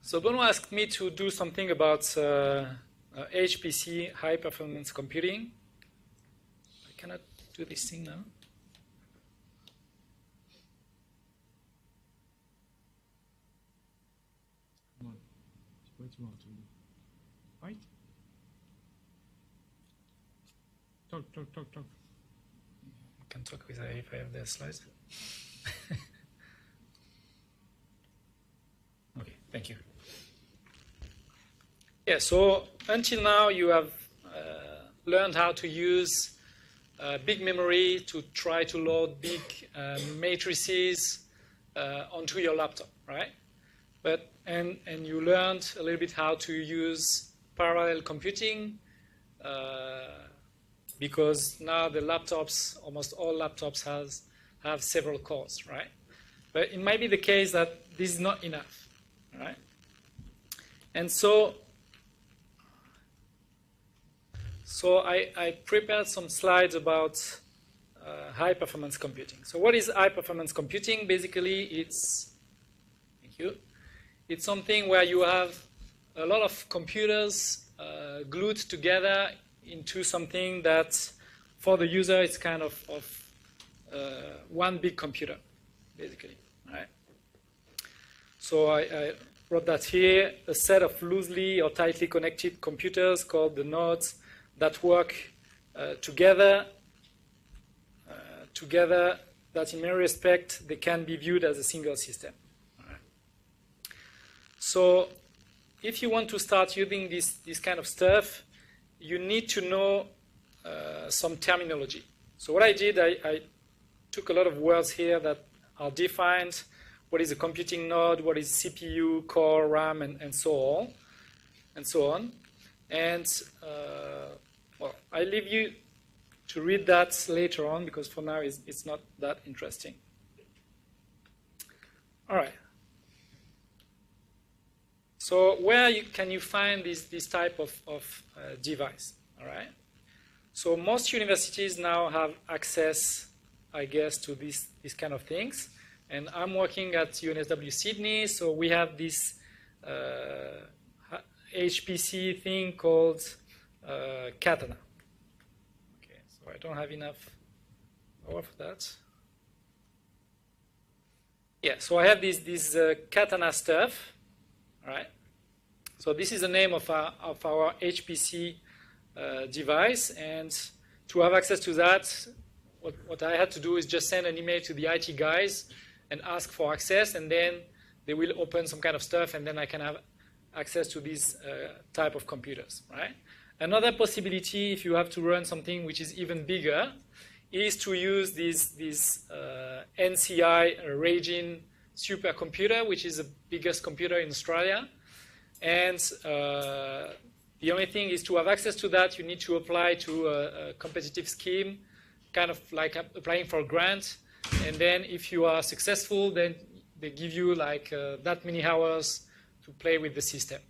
So Benoit asked me to do something about HPC, high performance computing. I cannot do this thing now. Come on. What you want to do? Right? Talk. I can talk with if I have the slides. Okay, thank you. Yeah, so until now you have learned how to use big memory to try to load big matrices onto your laptop, right? And you learned a little bit how to use parallel computing because now the laptops, almost all laptops have several cores, right? But it might be the case that this is not enough, right? And so I prepared some slides about high performance computing. So what is high performance computing? Basically, it's something where you have a lot of computers glued together into something that for the user it's kind of one big computer, basically, right? So I wrote that here, a set of loosely or tightly connected computers called the nodes that work together that in many respects they can be viewed as a single system. Right. So if you want to start using this kind of stuff, you need to know some terminology. So what I did, I took a lot of words here that are defined. What is a computing node? What is CPU, core, RAM, and so on, and so on. And well, I leave you to read that later on because for now it's not that interesting. All right. So where can you find this type of device? All right. So most universities now have access, I guess, to these kind of things. And I'm working at UNSW Sydney, so we have this HPC thing called Katana. Okay, so I don't have enough power for that. Yeah, so I have this Katana stuff. All right. So this is the name of our HPC device, and to have access to that, what I had to do is just send an email to the IT guys and ask for access, and then they will open some kind of stuff, and then I can have access to these type of computers, right? Another possibility, if you have to run something which is even bigger, is to use this NCI Raging supercomputer, which is the biggest computer in Australia. And the only thing is to have access to that, you need to apply to a competitive scheme, kind of like applying for a grant. And then if you are successful, then they give you like that many hours to play with the system.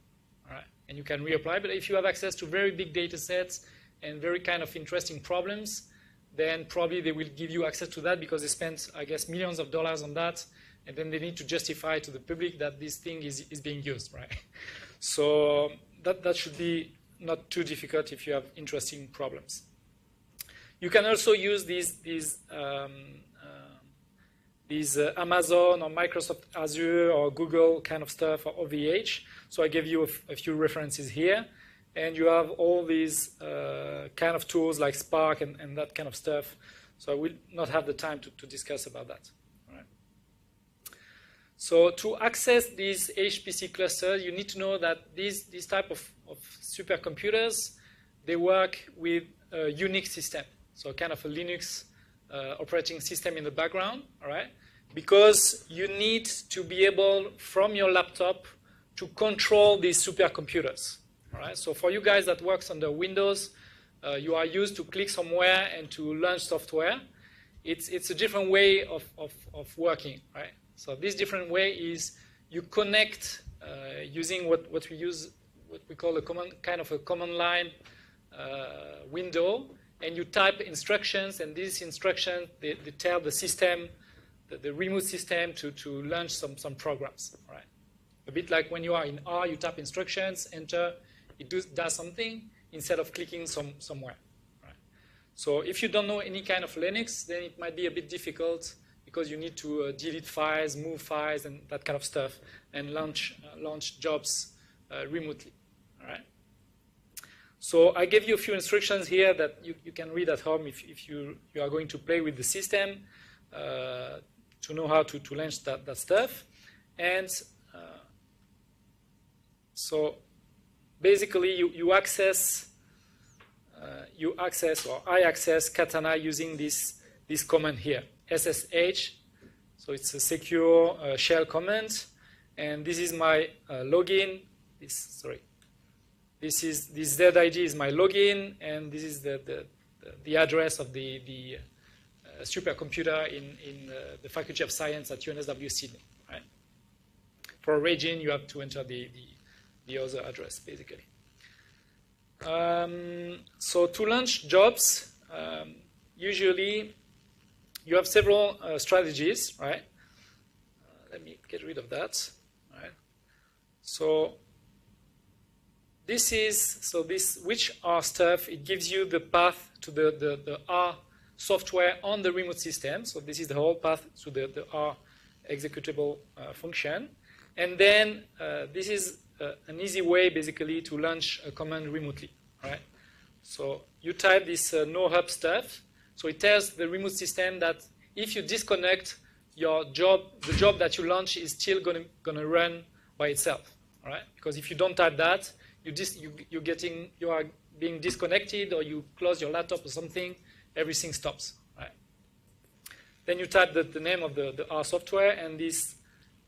All right? And you can reapply. But if you have access to very big data sets and very kind of interesting problems, then probably they will give you access to that because they spent, I guess, millions of dollars on that. And then they need to justify to the public that this thing is being used, right? So that should be not too difficult if you have interesting problems. You can also use these Amazon or Microsoft Azure or Google kind of stuff or OVH. So I gave you a few references here. And you have all these kind of tools like Spark and that kind of stuff. So I will not have the time to discuss about that. All right. So to access these HPC clusters, you need to know that these type of supercomputers, they work with a Unix system. So kind of a Linux operating system in the background, all right? Because you need to be able, from your laptop, to control these supercomputers. All right? So for you guys that works under Windows, you are used to click somewhere and to launch software. It's a different way of working, right? So this different way is you connect using what we call a command line window, and you type instructions, and these instructions they tell the system, the remote system, to launch some programs, right? A bit like when you are in R, you type instructions, enter, it does something instead of clicking somewhere. Right? So if you don't know any kind of Linux, then it might be a bit difficult because you need to delete files, move files, and that kind of stuff, and launch jobs remotely. All right? So I gave you a few instructions here that you can read at home if you are going to play with the system to know how to launch that stuff. And so basically I access Katana using this command here, SSH. So it's a secure shell command, and this is my login. This ZID is my login, and this is the address of the supercomputer in the Faculty of Science at UNSW Sydney. Right? For a region, you have to enter the other address, basically. So to launch jobs, usually you have several strategies, right? Let me get rid of that. Right? So which R stuff, it gives you the path to the R software on the remote system. So this is the whole path to the R executable function. And then this is an easy way, basically, to launch a command remotely. Right? So you type this no hub stuff. So it tells the remote system that if you disconnect your job, the job that you launch is still going to run by itself. All right? Because if you don't type that, you are being disconnected, or you close your laptop or something, everything stops. Right? Then you type the name of the R software and this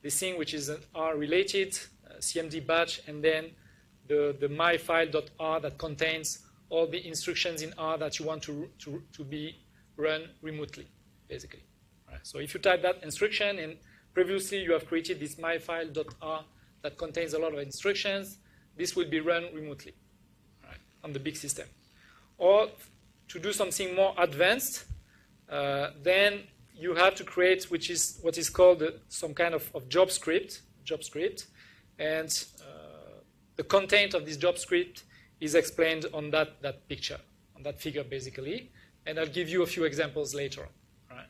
thing which is an R related, CMD batch, and then the myfile.r that contains all the instructions in R that you want to be run remotely, basically. Right? So if you type that instruction, and previously you have created this myfile.r that contains a lot of instructions, this will be run remotely, right, on the big system. Or to do something more advanced, then you have to create what is called some kind of job script, and the content of this job script is explained on that picture, on that figure, basically. And I'll give you a few examples later on. Right?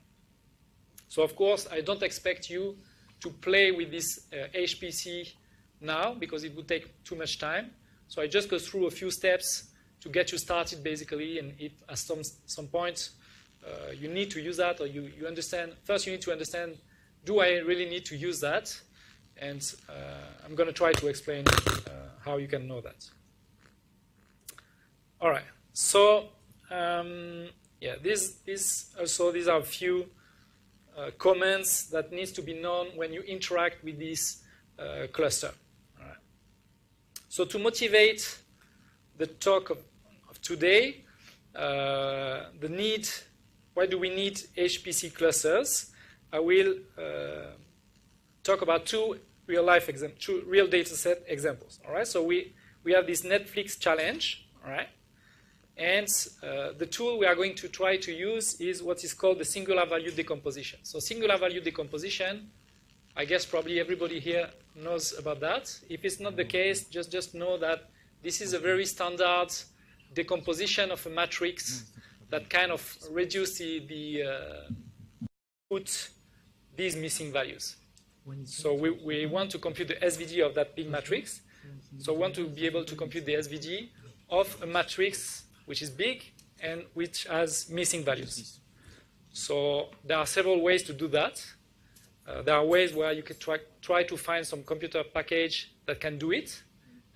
So, of course, I don't expect you to play with this HPC now, because it would take too much time. So I just go through a few steps to get you started, basically. And if at some point you need to use that, or you understand, first you need to understand, do I really need to use that? And I'm going to try to explain how you can know that. All right. So yeah, these are a few commands that needs to be known when you interact with this cluster. All right. So to motivate the talk of today, the need why do we need HPC clusters? I will talk about two real data set examples. All right, so we have this Netflix challenge. All right, and the tool we are going to try to use is what is called the singular value decomposition. So singular value decomposition, I guess probably everybody here knows about that. If it's not the case, just know that this is a very standard decomposition of a matrix that kind of reduces put these missing values. So we want to compute the SVD of that big matrix. So we want to be able to compute the SVD of a matrix which is big and which has missing values. So there are several ways to do that. There are ways where you can try to find some computer package that can do it,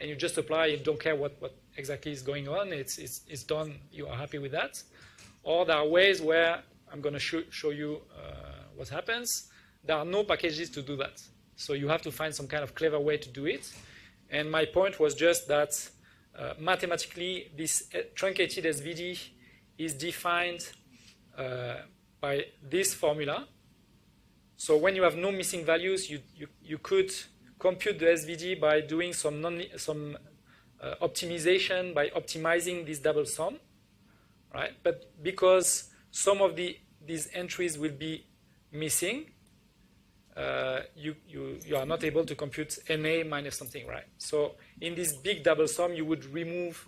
and you just apply. You don't care what exactly is going on. It's done. You are happy with that. Or there are ways where I'm going to show you what happens. There are no packages to do that. So you have to find some kind of clever way to do it. And my point was just that mathematically, this truncated SVD is defined by this formula. So when you have no missing values, you could compute the SVD by doing some optimization, by optimizing this double sum, right? But because some of these entries will be missing, you are not able to compute NA minus something, right? So in this big double sum, you would remove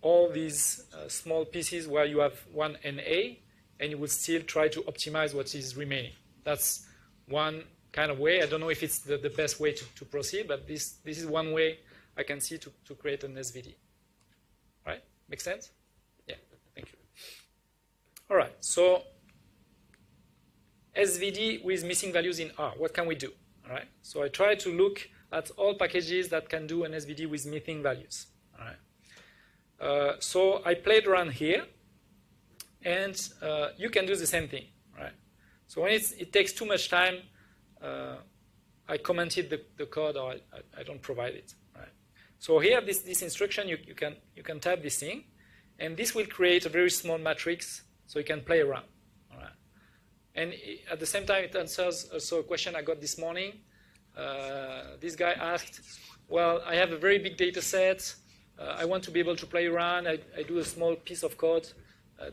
all these small pieces where you have one NA, and you would still try to optimize what is remaining. That's one kind of way. I don't know if it's the best way to proceed, but this is one way I can see to create an SVD. Right? Make sense? Yeah, thank you. All right, so SVD with missing values in R. What can we do? All right, so I try to look at all packages that can do an SVD with missing values. All right. So I played around here, and you can do the same thing. Right? So when it takes too much time, I commented the code, or I don't provide it. Right? So here, this instruction, you can type this thing, and this will create a very small matrix, so you can play around. All right? And at the same time, it answers also a question I got this morning. This guy asked, well, I have a very big data set. I want to be able to play around. I do a small piece of code.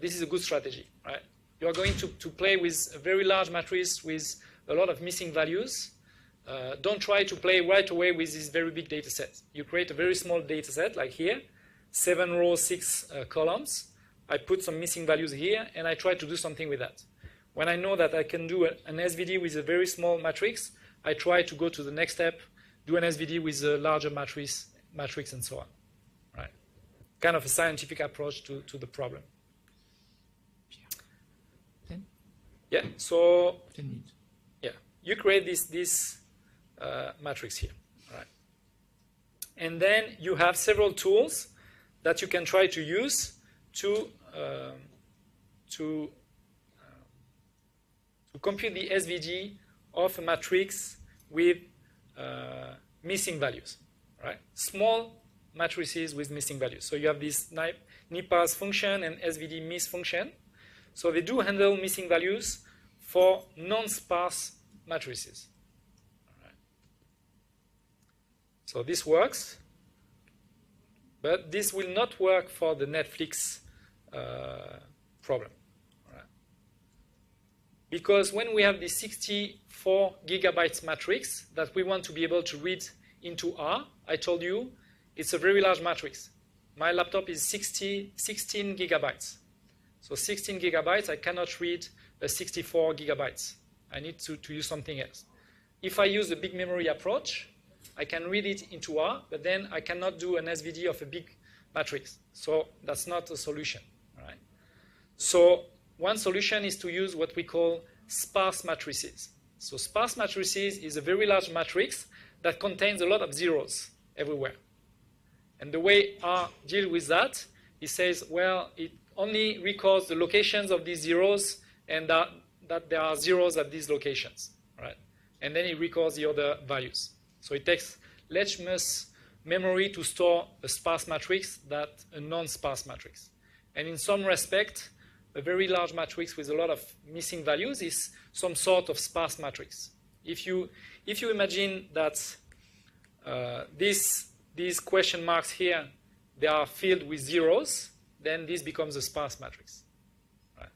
This is a good strategy, right? You are going to play with a very large matrix with a lot of missing values. Don't try to play right away with this very big data set. You create a very small data set, like here, 7 rows, 6 columns. I put some missing values here, and I try to do something with that. When I know that I can do an SVD with a very small matrix, I try to go to the next step, do an SVD with a larger matrix and so on. Right? Kind of a scientific approach to the problem. Yeah, so yeah, you create this matrix here, right? And then you have several tools that you can try to use to compute the SVD of a matrix with missing values, right? Small matrices with missing values. So you have this NIPAS function and SVD miss function. So they do handle missing values for non-sparse matrices. All right. So this works, but this will not work for the Netflix problem. All right. Because when we have the 64 gigabytes matrix that we want to be able to read into R, I told you it's a very large matrix. My laptop is 16 gigabytes. So 16 gigabytes, I cannot read a 64 gigabytes. I need to use something else. If I use the big memory approach, I can read it into R, but then I cannot do an SVD of a big matrix. So that's not a solution. Right? So one solution is to use what we call sparse matrices. So sparse matrices is a very large matrix that contains a lot of zeros everywhere. And the way R deals with that, it says, well, it only records the locations of these zeros and that there are zeros at these locations, right? And then it records the other values. So it takes less memory to store a sparse matrix than a non-sparse matrix. And in some respect, a very large matrix with a lot of missing values is some sort of sparse matrix. If you imagine that these question marks here, they are filled with zeros, then this becomes a sparse matrix. Right?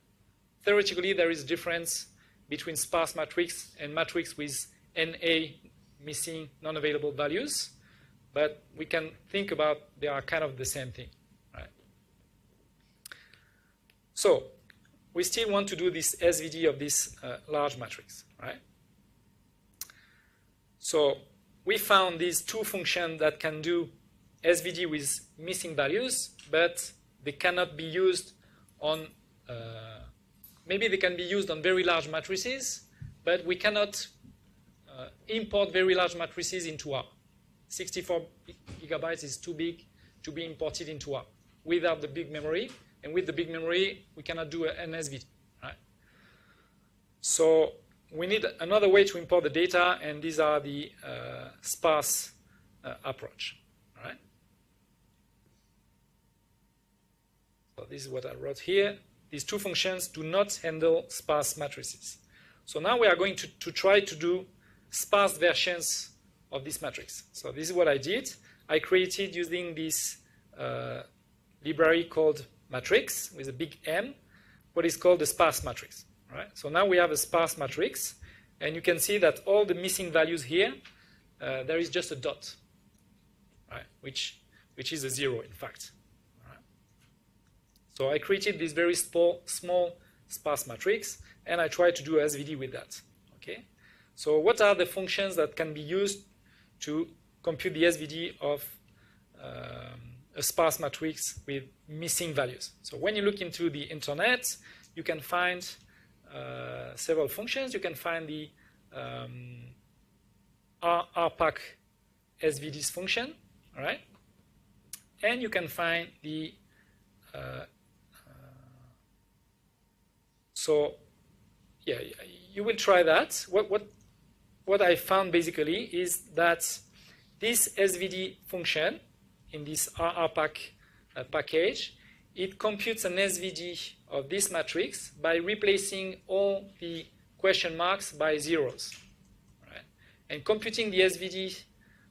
Theoretically, there is a difference between sparse matrix and matrix with NA missing non-available values, but we can think about they are kind of the same thing. Right? So we still want to do this SVD of this large matrix. Right? So we found these two functions that can do SVD with missing values, but they cannot be used on, maybe they can be used on very large matrices, but we cannot import very large matrices into R. 64 gigabytes is too big to be imported into R without the big memory, and with the big memory, we cannot do an SVD. Right? So we need another way to import the data, and these are the sparse approach. Right? So this is what I wrote here. These two functions do not handle sparse matrices. So now we are going to try to do sparse versions of this matrix. So this is what I did. I created using this library called matrix with a big M, what is called the sparse matrix. Right? So now we have a sparse matrix, and you can see that all the missing values here, there is just a dot, right? which is a 0, in fact. Right? So I created this very small sparse matrix, and I tried to do a SVD with that. Okay? So what are the functions that can be used to compute the SVD of a sparse matrix with missing values? So when you look into the internet, you can find several functions. You can find the RPAC SVDs function, all right? And you can find the so yeah, you will try that. What I found basically is that this SVD function in this RPAC package, it computes an SVD of this matrix by replacing all the question marks by zeros. Right? And computing the SVD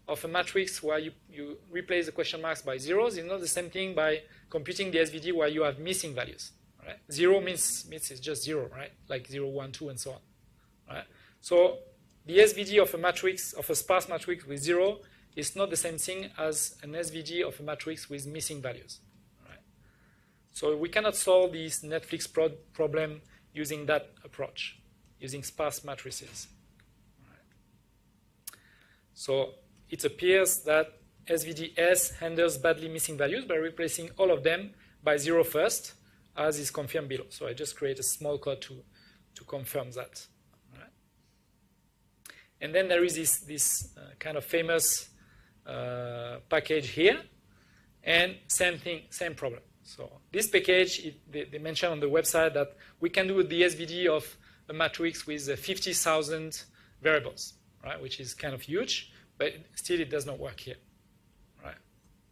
of a matrix where you replace the question marks by zeros is not the same thing by computing the SVD where you have missing values. Right? 0 means it's just 0, right? Like 0, 1, 2, and so on. Right? So the SVD of a matrix, of a sparse matrix with 0, is not the same thing as an SVD of a matrix with missing values. Right? So we cannot solve this Netflix problem using that approach, using sparse matrices. Right? So it appears that SVD-S handles badly missing values by replacing all of them by 0 first, as is confirmed below. So I just create a small code to confirm that. Right? And then there is this kind of famous package here, and same thing, same problem. So this package, they mention on the website that we can do the SVD of a matrix with 50,000 variables, right? Which is kind of huge, but still it does not work here, right?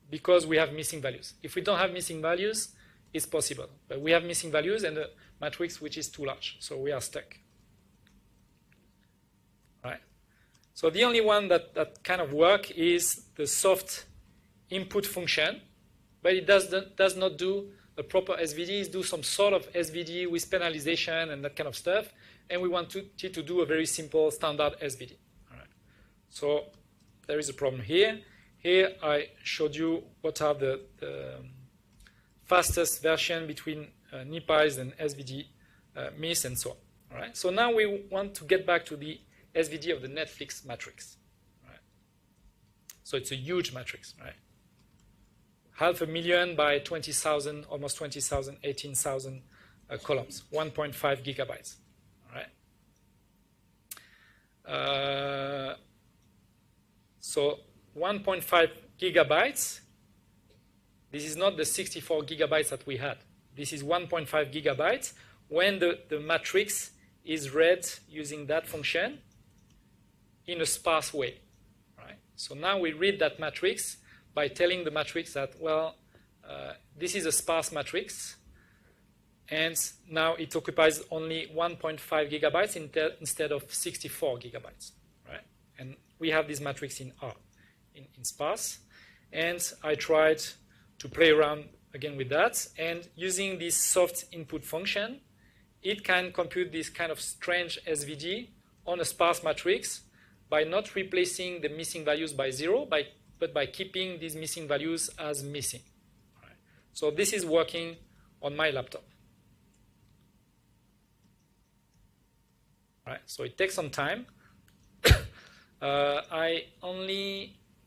Because we have missing values. If we don't have missing values, it's possible, but we have missing values and a matrix which is too large, so we are stuck. Right? So the only one that kind of work is the soft input function, but it does not do a proper SVD. It do some sort of SVD with penalization and that kind of stuff, and we want to do a very simple standard SVD. All right. So there is a problem here. Here I showed you what are the fastest version between NIPIs and SVD miss and so on. All right. So now we want to get back to the SVD of the Netflix matrix. Right. So it's a huge matrix, right? 500,000 by 20,000, almost 20,000, 18,000 columns, 1.5 gigabytes. All right. So 1.5 gigabytes. This is not the 64 gigabytes that we had. This is 1.5 gigabytes when the matrix is read using that function in a sparse way. Right? So now we read that matrix by telling the matrix that, well, this is a sparse matrix, and now it occupies only 1.5 gigabytes instead of 64 gigabytes, right? And we have this matrix in R, in sparse, and I tried to play around again with that, and using this soft input function, it can compute this kind of strange SVD on a sparse matrix by not replacing the missing values by 0, but by keeping these missing values as missing. Right. So this is working on my laptop. Right. So it takes some time.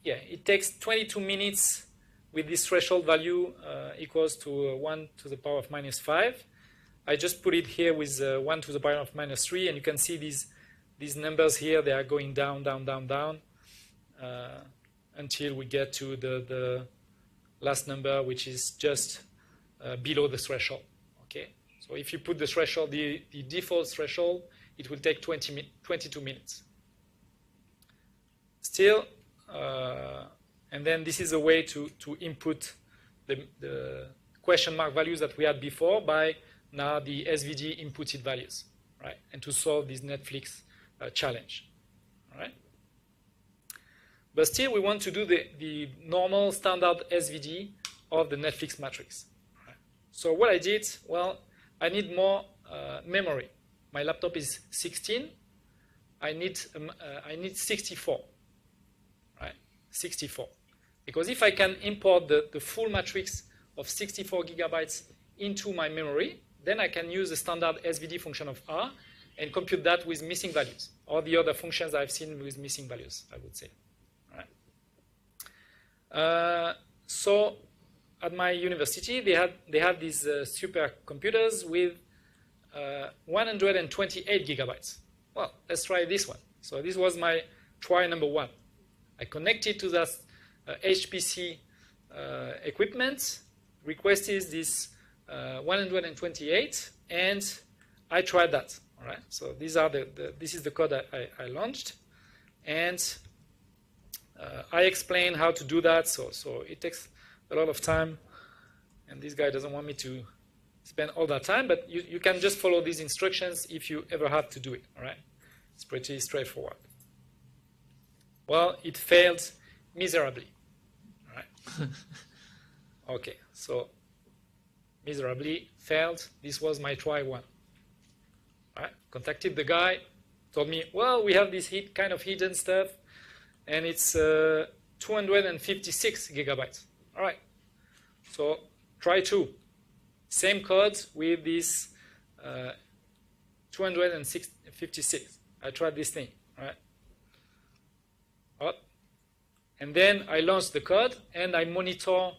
It takes 22 minutes with this threshold value equals to 1 to the power of minus 5. I just put it here with 1 to the power of minus 3, and you can see these numbers here, they are going down, down, down, down, until we get to the last number, which is just below the threshold. Okay, so if you put the threshold, the default threshold, it will take 22 minutes. Still, and then this is a way to input the question mark values that we had before by now the SVD inputted values, right? And to solve this Netflix challenge, all right? But still, we want to do the normal standard SVD of the Netflix matrix. Right? So what I did, well, I need more memory. My laptop is 16. I need 64, right? 64. Because if I can import the full matrix of 64 gigabytes into my memory, then I can use the standard SVD function of R and compute that with missing values, or the other functions I've seen with missing values, I would say. So at my university, they had these supercomputers with 128 gigabytes. Well, let's try this one. So this was my try number 1. I connected to that HPC equipment, requested this 128, and I tried that. All right. So these are this is the code I launched, and I explain how to do that. So it takes a lot of time, and this guy doesn't want me to spend all that time. But you can just follow these instructions if you ever have to do it. All right. It's pretty straightforward. Well, it failed miserably. All right. Okay. So miserably failed. This was my try 1. Right. Contacted the guy, told me, well, we have this kind of hidden stuff, and it's 256 gigabytes. All right. So try 2. Same code with this 256. I tried this thing. All right. Oh. And then I launched the code, and I monitor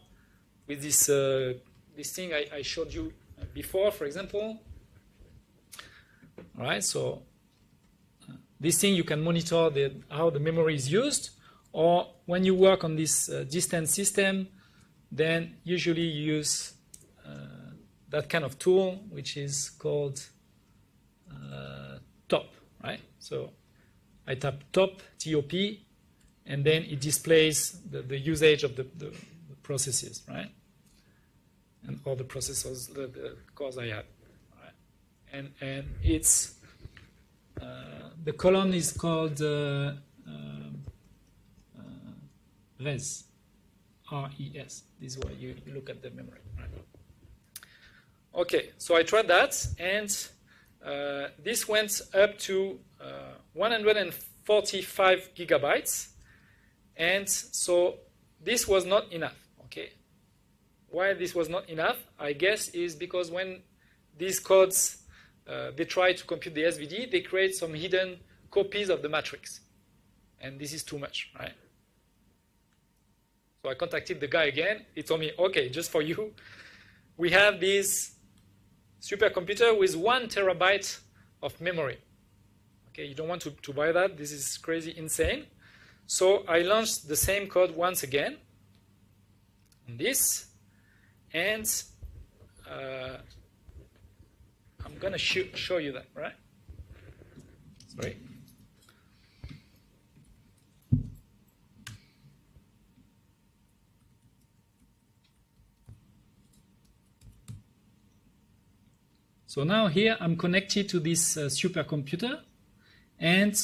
with this this thing I showed you before, for example. All right, so this thing you can monitor how the memory is used, or when you work on this distant system, then usually you use that kind of tool, which is called top, right? So I tap top, T-O-P, and then it displays the usage of the processes, right? And all the processors, the cores I have. And it's the column is called res, R-E-S. This is why you look at the memory. Right? Okay, so I tried that, and this went up to 145 gigabytes, and so this was not enough. Okay, why this was not enough, I guess, is because when these codes they try to compute the SVD, they create some hidden copies of the matrix. And this is too much, right? So I contacted the guy again. He told me, okay, just for you, we have this supercomputer with 1 terabyte of memory. Okay, you don't want to buy that. This is crazy, insane. So I launched the same code once again on this, and I'm going to show you that, right? Sorry. So now here I'm connected to this supercomputer, and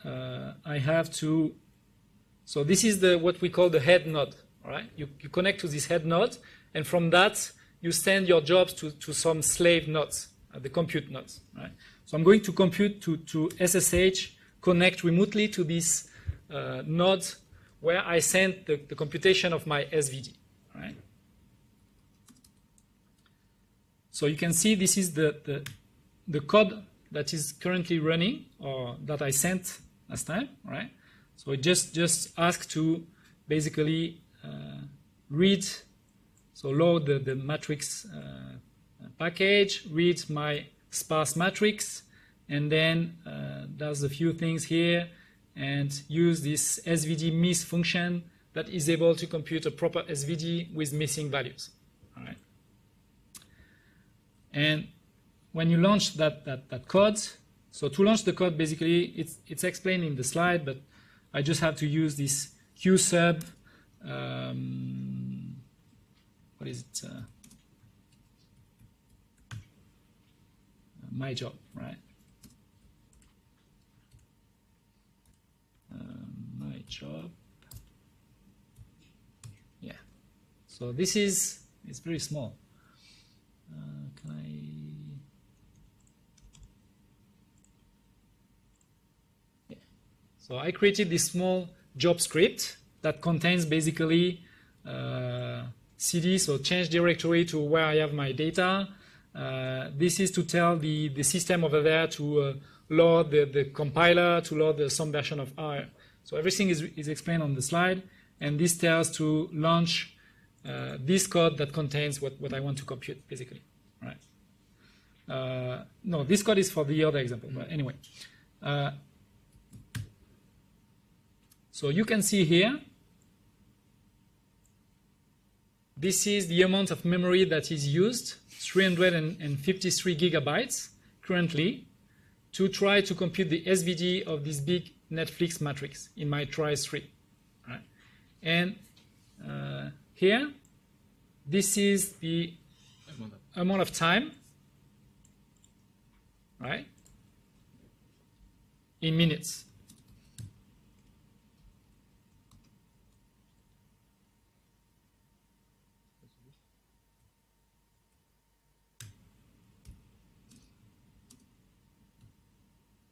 I have to. So this is what we call the head node. All right, you connect to this head node, and from that you send your jobs to some slave nodes, the compute nodes. Right. So I'm going to compute to SSH, connect remotely to this node where I send the computation of my SVD. Right. So you can see this is the code that is currently running, or that I sent last time. Right. So it just asks to basically read, so load the matrix package, read my sparse matrix, and then does a few things here and use this SVD miss function that is able to compute a proper SVD with missing values. All right. And when you launch that code, so to launch the code, basically it's explained in the slide, but I just have to use this qsub. What is it? My job, right? My job. Yeah. So this is, it's very small. Can I? Yeah. So I created this small job script that contains basically cd, so change directory to where I have my data. This is to tell the system over there to load the compiler, to load some version of R. So everything is explained on the slide, and this tells to launch this code that contains what I want to compute, basically. Right? No, this code is for the other example, but anyway. So you can see here, this is the amount of memory that is used, 353 gigabytes currently, to try to compute the SVD of this big Netflix matrix in my try3. Right? And here, this is the amount of time, right, in minutes.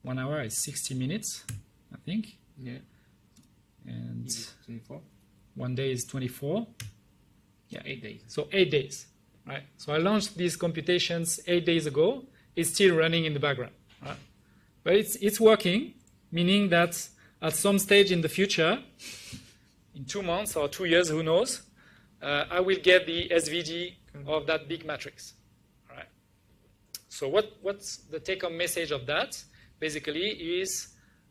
One hour is 60 minutes, I think. Yeah. And 24. 1 day is 24. Yeah, 8 days. So 8 days, right? So I launched these computations 8 days ago. It's still running in the background, right? But it's working, meaning that at some stage in the future, in 2 months or 2 years, who knows, I will get the SVD of that big matrix, all right? So what's the take-home message of that? Basically is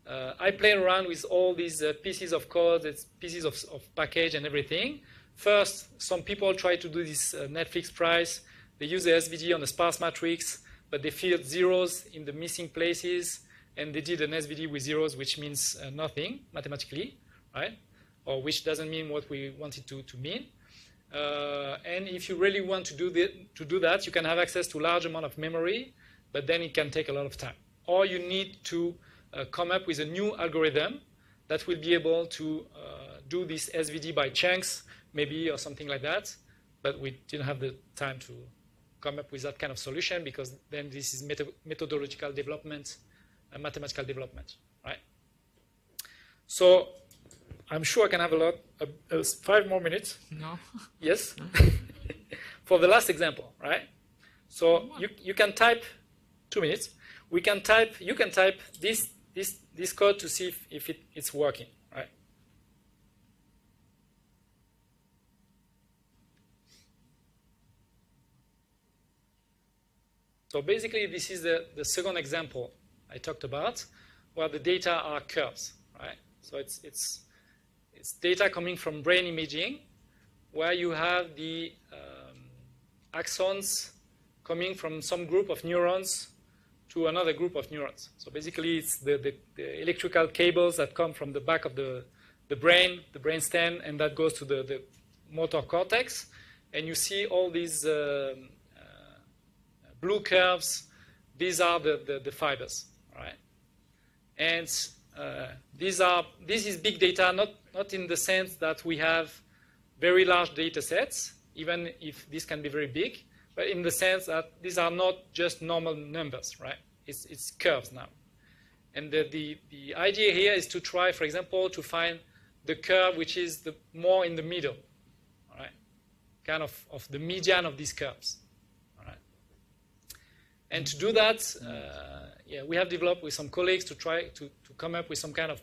I play around with all these pieces of code, pieces of package and everything. First, some people try to do this Netflix price. They use the SVD on the sparse matrix, but they filled zeros in the missing places, and they did an SVD with zeros, which means nothing mathematically, right? Or which doesn't mean what we want it to mean. And if you really want to do that, you can have access to a large amount of memory, but then it can take a lot of time. Or you need to come up with a new algorithm that will be able to do this SVD by chunks, maybe, or something like that. But we didn't have the time to come up with that kind of solution, because then this is methodological development, mathematical development, right? So I'm sure I can have 5 more minutes. No. Yes. For the last example, right? So you can type 2 minutes. You can type this code to see if it's working, right? So basically, this is the second example I talked about, where the data are curves, right? So it's data coming from brain imaging, where you have the axons coming from some group of neurons to another group of neurons. So basically, it's the electrical cables that come from the back of the brain, the brainstem, and that goes to the motor cortex. And you see all these blue curves these are the fibers, right? And this is big data, not in the sense that we have very large data sets, even if this can be very big, but in the sense that these are not just normal numbers, right? It's curves now. And the idea here is to try, for example, to find the curve which is more in the middle, all right? Kind of the median of these curves, all right? And to do that, we have developed with some colleagues to try to come up with some kind of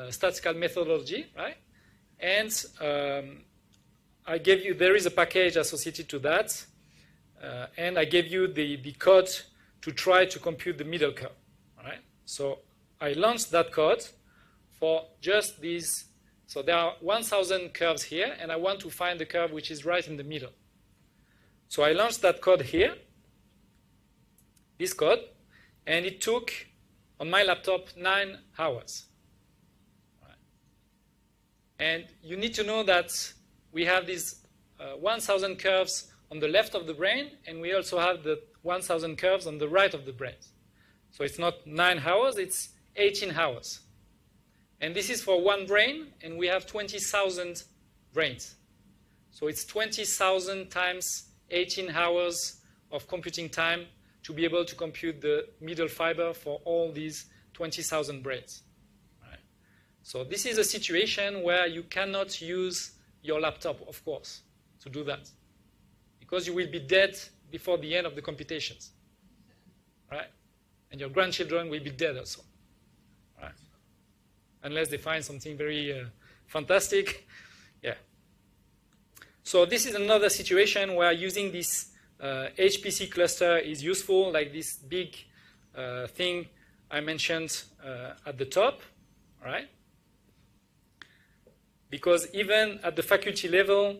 statistical methodology, right? And I gave you, there is a package associated to that, and I gave you the code to try to compute the middle curve, all right? So I launched that code for just these. So there are 1,000 curves here, and I want to find the curve which is right in the middle. So I launched that code here, this code, and it took, on my laptop, 9 hours. Right. And you need to know that we have these 1,000 curves on the left of the brain, and we also have the 1,000 curves on the right of the brain. So it's not 9 hours, it's 18 hours. And this is for one brain, and we have 20,000 brains. So it's 20,000 times 18 hours of computing time to be able to compute the middle fiber for all these 20,000 brains. Right? So this is a situation where you cannot use your laptop, of course, to do that, because you will be dead before the end of the computations, right? And your grandchildren will be dead also, right? Unless they find something very fantastic. Yeah. So this is another situation where using this HPC cluster is useful, like this big thing I mentioned at the top, right? Because even at the faculty level,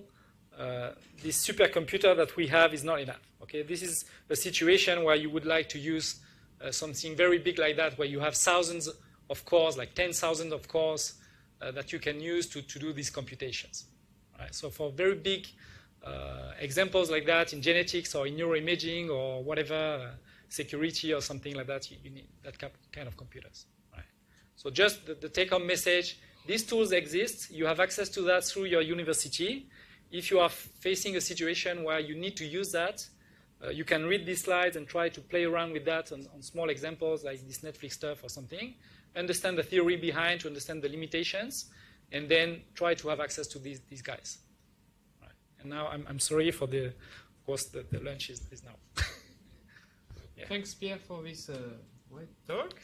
this supercomputer that we have is not enough. Okay, this is a situation where you would like to use something very big like that, where you have thousands of cores, like 10,000 of cores that you can use to do these computations. Right? So for very big examples like that in genetics or in neuroimaging or whatever, security or something like that, you need that kind of computers. Right? So just the take-home message, these tools exist. You have access to that through your university. If you are facing a situation where you need to use that, you can read these slides and try to play around with that on small examples like this Netflix stuff or something. Understand the theory behind to understand the limitations, and then try to have access to these guys. Right. And now I'm sorry for of course, the lunch is now. Yeah. Thanks, Pierre, for this talk.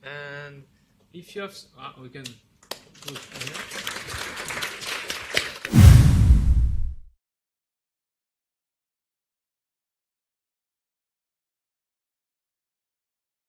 And if you have, we can put here.